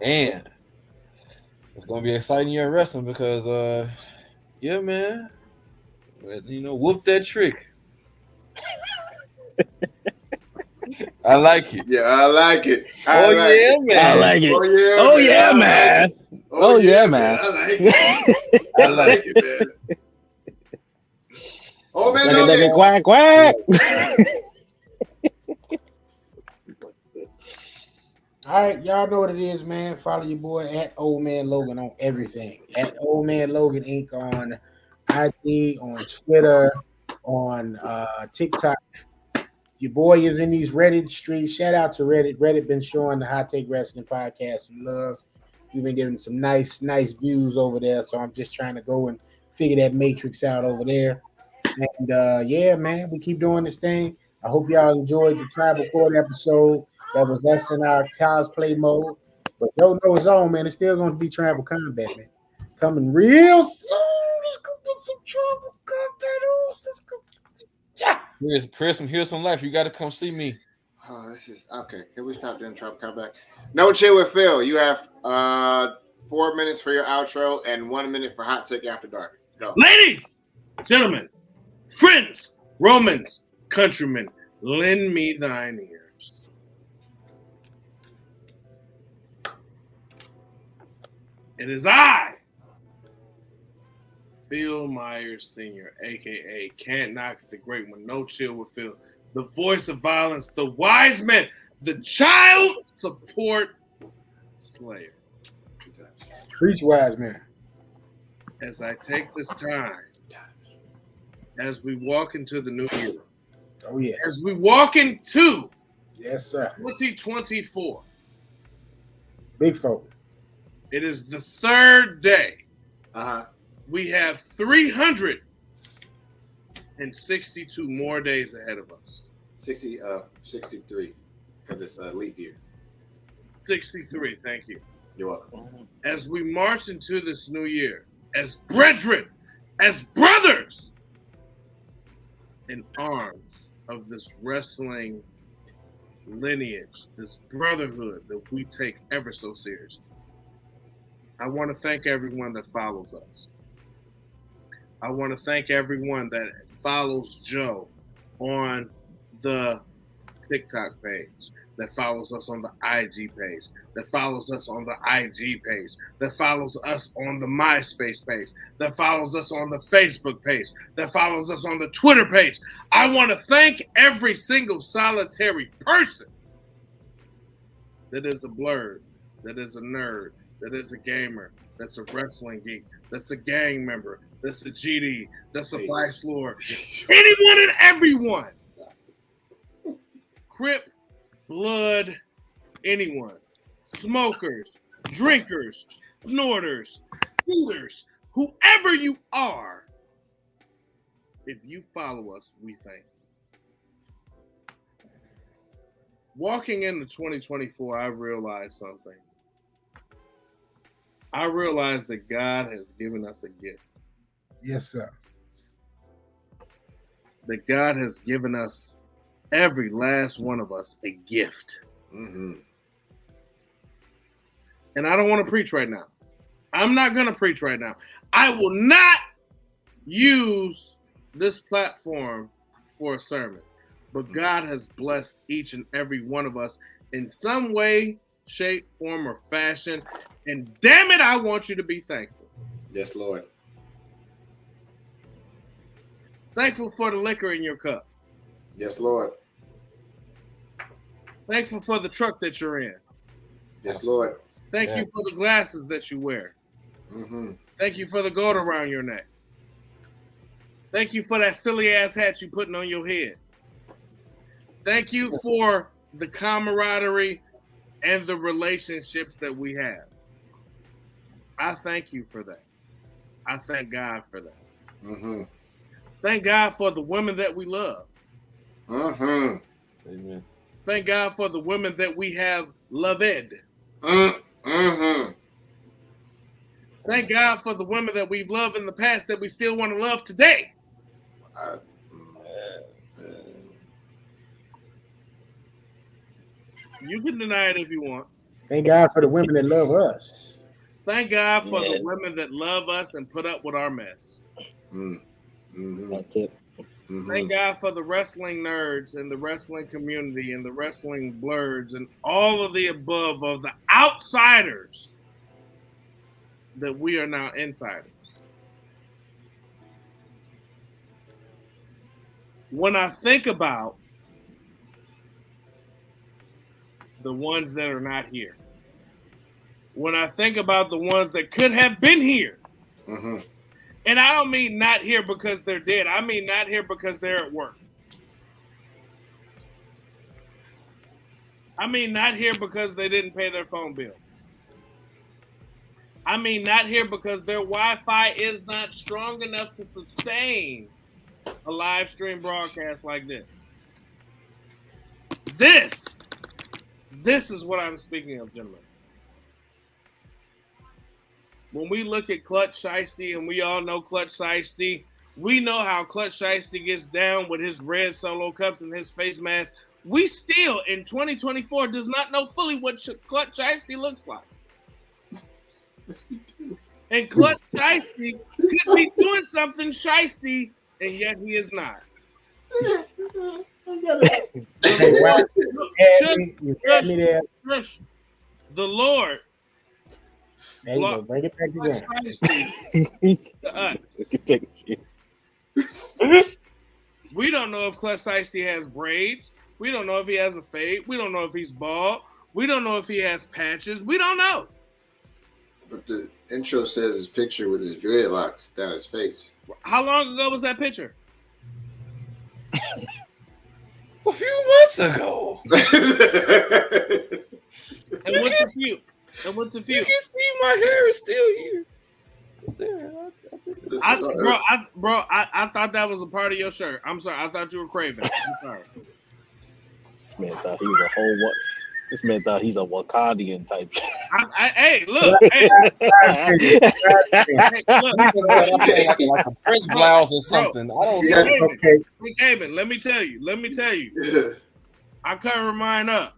And it's gonna be exciting year in wrestling because yeah, man. You know, whoop that trick. I like it. Yeah, I like it. Man. I like it. Oh yeah, man. Oh yeah, man. I like it. I like it, man. Oh man, no. Quack quack. All right, y'all know what it is, man. Follow your boy at Old Man Logan on everything. At Old Man Logan Inc. on IG, on Twitter, on TikTok. Your boy is in these Reddit streets. Shout out to Reddit. Reddit been showing the Hot Take Wrestling Podcast some love. We've been getting some nice views over there. So I'm just trying to go and figure that matrix out over there. And yeah, man, we keep doing this thing. I hope y'all enjoyed the Tribal Court episode. That was us in our cosplay mode. But don't know his own, man. It's still going to be Tribal Combat, man. Coming real soon. Let's go put some Tribal Combat on. Let's go. Here's Chris from Here's Some Life. You got to come see me. Oh, this is okay. Can we stop doing Tribal Combat? No Chill with Phil. You have 4 minutes for your outro and 1 minute for Hot Take After Dark. Go. Ladies, gentlemen, friends, Romans, countrymen, lend me thine ears. It is I, Phil Myers Sr., a.k.a. Can't Knock the Great One, No Chill with Phil, the voice of violence, the wise man, the child support slayer. Preach, wise man. As I take this time, as we walk into the new year, Oh yeah. as we walk into Yes, sir. 2024, Big folk. it is the third day. Uh-huh. We have 362 more days ahead of us. 63, because it's a leap year. 63, thank you. You're welcome. As we march into this new year, as brethren, as brothers, in arms of this wrestling lineage, this brotherhood that we take ever so seriously. I want to thank everyone that follows us. I want to thank everyone that follows Joe on the TikTok page, that follows us on the IG page, that follows us on the IG page, that follows us on the MySpace page, that follows us on the Facebook page, that follows us on the Twitter page. I want to thank every single solitary person that is a blurred, that is a nerd, that is a gamer, that's a wrestling geek, that's a gang member, that's a GD, that's a Vice Lord, anyone and everyone. Crip, blood, anyone. Smokers, drinkers, snorters, shooters, whoever you are, if you follow us, we thank you. Walking into 2024, I realized something. I realized that God has given us a gift. Yes, sir. That God has given us, every last one of us, a gift. Mm-hmm. And I don't want to preach right now. I'm not going to preach right now. I will not use this platform for a sermon. But God has blessed each and every one of us in some way, shape, form, or fashion. And damn it, I want you to be thankful. Yes, Lord. Thankful for the liquor in your cup. Yes, Lord. Thankful for the truck that you're in. Yes, Lord. Thank you for the glasses that you wear. Mm-hmm. Thank you for the gold around your neck. Thank you for that silly ass hat you putting on your head. Thank you for the camaraderie and the relationships that we have. I thank you for that. I thank God for that. Mm-hmm. Thank God for the women that we love. Mm-hmm. Amen. Thank God for the women that we have loved. Mm-hmm. Thank God for the women that we've loved in the past that we still want to love today. You can deny it if you want. Thank God for the women that love us. Thank God for the women that love us and put up with our mess. Mm-hmm. That's it. Mm-hmm. Thank God for the wrestling nerds and the wrestling community and the wrestling blurs and all of the above of the outsiders that we are now insiders. When I think about the ones that are not here, when I think about the ones that could have been here, Mm-hmm. and I don't mean not here because they're dead. I mean not here because they're at work. I mean not here because they didn't pay their phone bill. I mean not here because their Wi-Fi is not strong enough to sustain a live stream broadcast like this. This is what I'm speaking of, gentlemen. When we look at Clutch Shiesty, and we all know Clutch Shiesty, we know how Clutch Shiesty gets down with his red solo cups and his face mask. We still, in 2024, does not know fully what Clutch Shiesty looks like. And Clutch Shiesty could be doing something shiesty, and yet he is not. The Lord. There you go. Bring it back again. We don't know if Clutch Shiesty has braids. We don't know if he has a fade. We don't know if he's bald. We don't know if he has patches. We don't know. But the intro says his picture with his dreadlocks down his face. How long ago was that picture? It's a few months ago. And what's the few? And what's the few? You can see my hair is still here. It's there. I thought that was a part of your shirt. I'm sorry. I thought you were Craven. I'm sorry. Man thought he was a whole what? This man thought he's a Wakandian type. Hey, look. Hey, look. Like a Prince blouse or something. I don't know. Okay. Hey, Kevin, let me tell you. I cover mine up.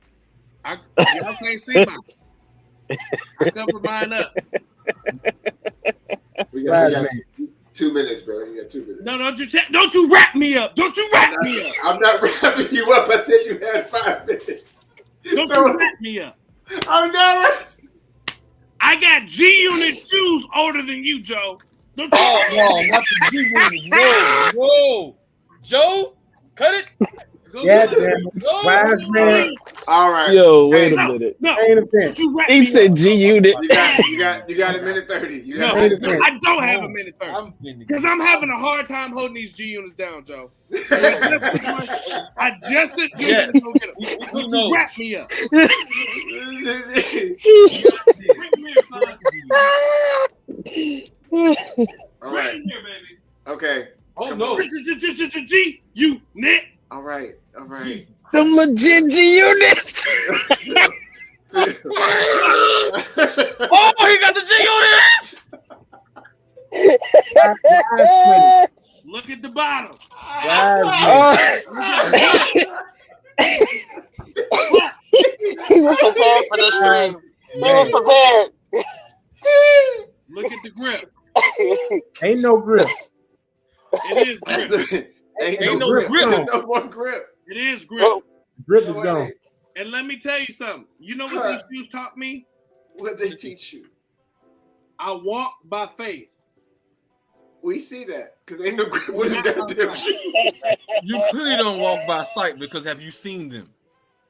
Y'all can't see mine. I cover mine up. We got 2 minutes, bro. You got 2 minutes. No, don't you wrap me up. Don't you wrap me up. I'm not wrapping you up. I said you had 5 minutes. Don't you wrap me up. I'm not. I got G-Unit shoes older than you, Joe. Don't you Oh, no, not the G-Units. Whoa. Joe, cut it. Yeah, damn it. Wise man. All right. Yo, wait a minute. No, Ain't a bitch. don't you wrap He me said up. G-Unit. You got a minute 30. You got No, a minute 30. I don't have a minute 30. Because I'm having a hard time holding these G-Units down, Joe. I just said Yes. G-Units don't get them. We Don't know. you wrap me up. All right. Here, baby. Okay. Oh, Come no. on. G-Unit. All right. Some legit G-Units. Oh, he got the G-Units. Look at the bottom. He was prepared for the stream. He was prepared. Look at the grip. Ain't no grip. It is grip. Ain't no grip. There's no more grip. It is grip. Grip is gone. And let me tell you something. You know what these shoes taught me? What they teach you? I walk by faith. We see that because ain't no grip with them goddamn shoes. You clearly don't walk by sight because have you seen them?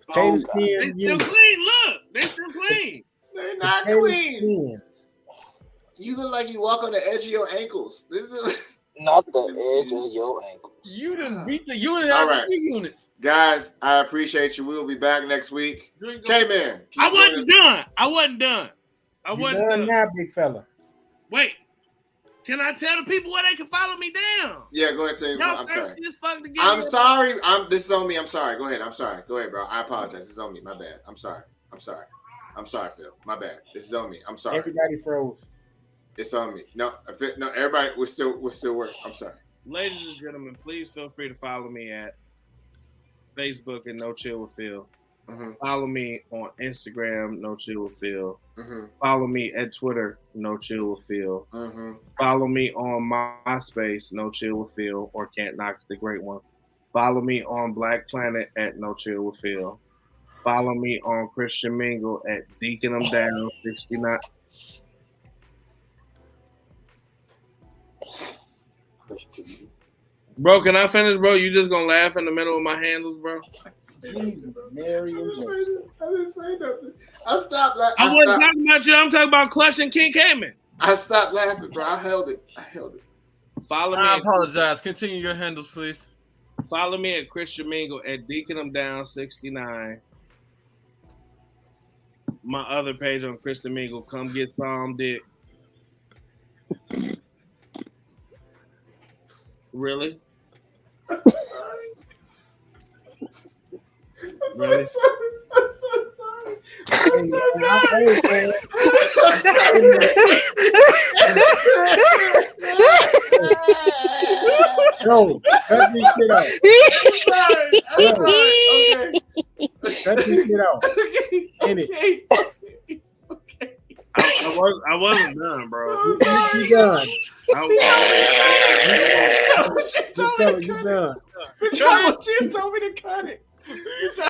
Potato They skin. still clean. Look, they still clean. They're not clean. You look like you walk on the edge of your ankles. This is Not the edge of your ankle. You didn't beat the unit All out right. of the units. guys. I appreciate you. We will be back next week. K-Man. I wasn't done. I wasn't done. Now, big fella. Wait. Can I tell the people where they can follow me down? Yeah, go ahead. Tell you. Y'all I'm sorry. thirsty as fuck to get I'm me. sorry. This is on me. I'm sorry. Go ahead. I'm sorry. Go ahead, bro. I apologize. This is on me. My bad. I'm sorry. I'm sorry, Phil. My bad. This is on me. I'm sorry. Everybody froze. It's on me. No, everybody. We're still working. I'm sorry. Ladies and gentlemen, please feel free to follow me at Facebook at No Chill with Phil. Mm-hmm. Follow me on Instagram, No Chill with Phil. Mm-hmm. Follow me at Twitter, No Chill with Phil. Mm-hmm. Follow me on MySpace, No Chill with Phil, or Can't Knock the Great One. Follow me on Black Planet at No Chill with Phil. Follow me on Christian Mingle at Deacon 'em Down 69. Bro, can I finish, bro? You just gonna laugh in the middle of my handles, bro? Jesus, Mary and Joe. I didn't say nothing. I stopped laughing. I wasn't talking about you. I'm talking about Clutch and KINGKMAN. I stopped laughing, bro. I held it. Follow me. I apologize. Continue your handles, please. Follow me at Christian Mingle at Deacon 'em Down 69. My other page on Christian Mingle, come get some dick. Really? Really? I'm so sorry. Joe, cut this shit out. I'm sorry. Cut this shit out. In it. I wasn't done, bro. You done. You told me to cut it. You done. You told me to cut it.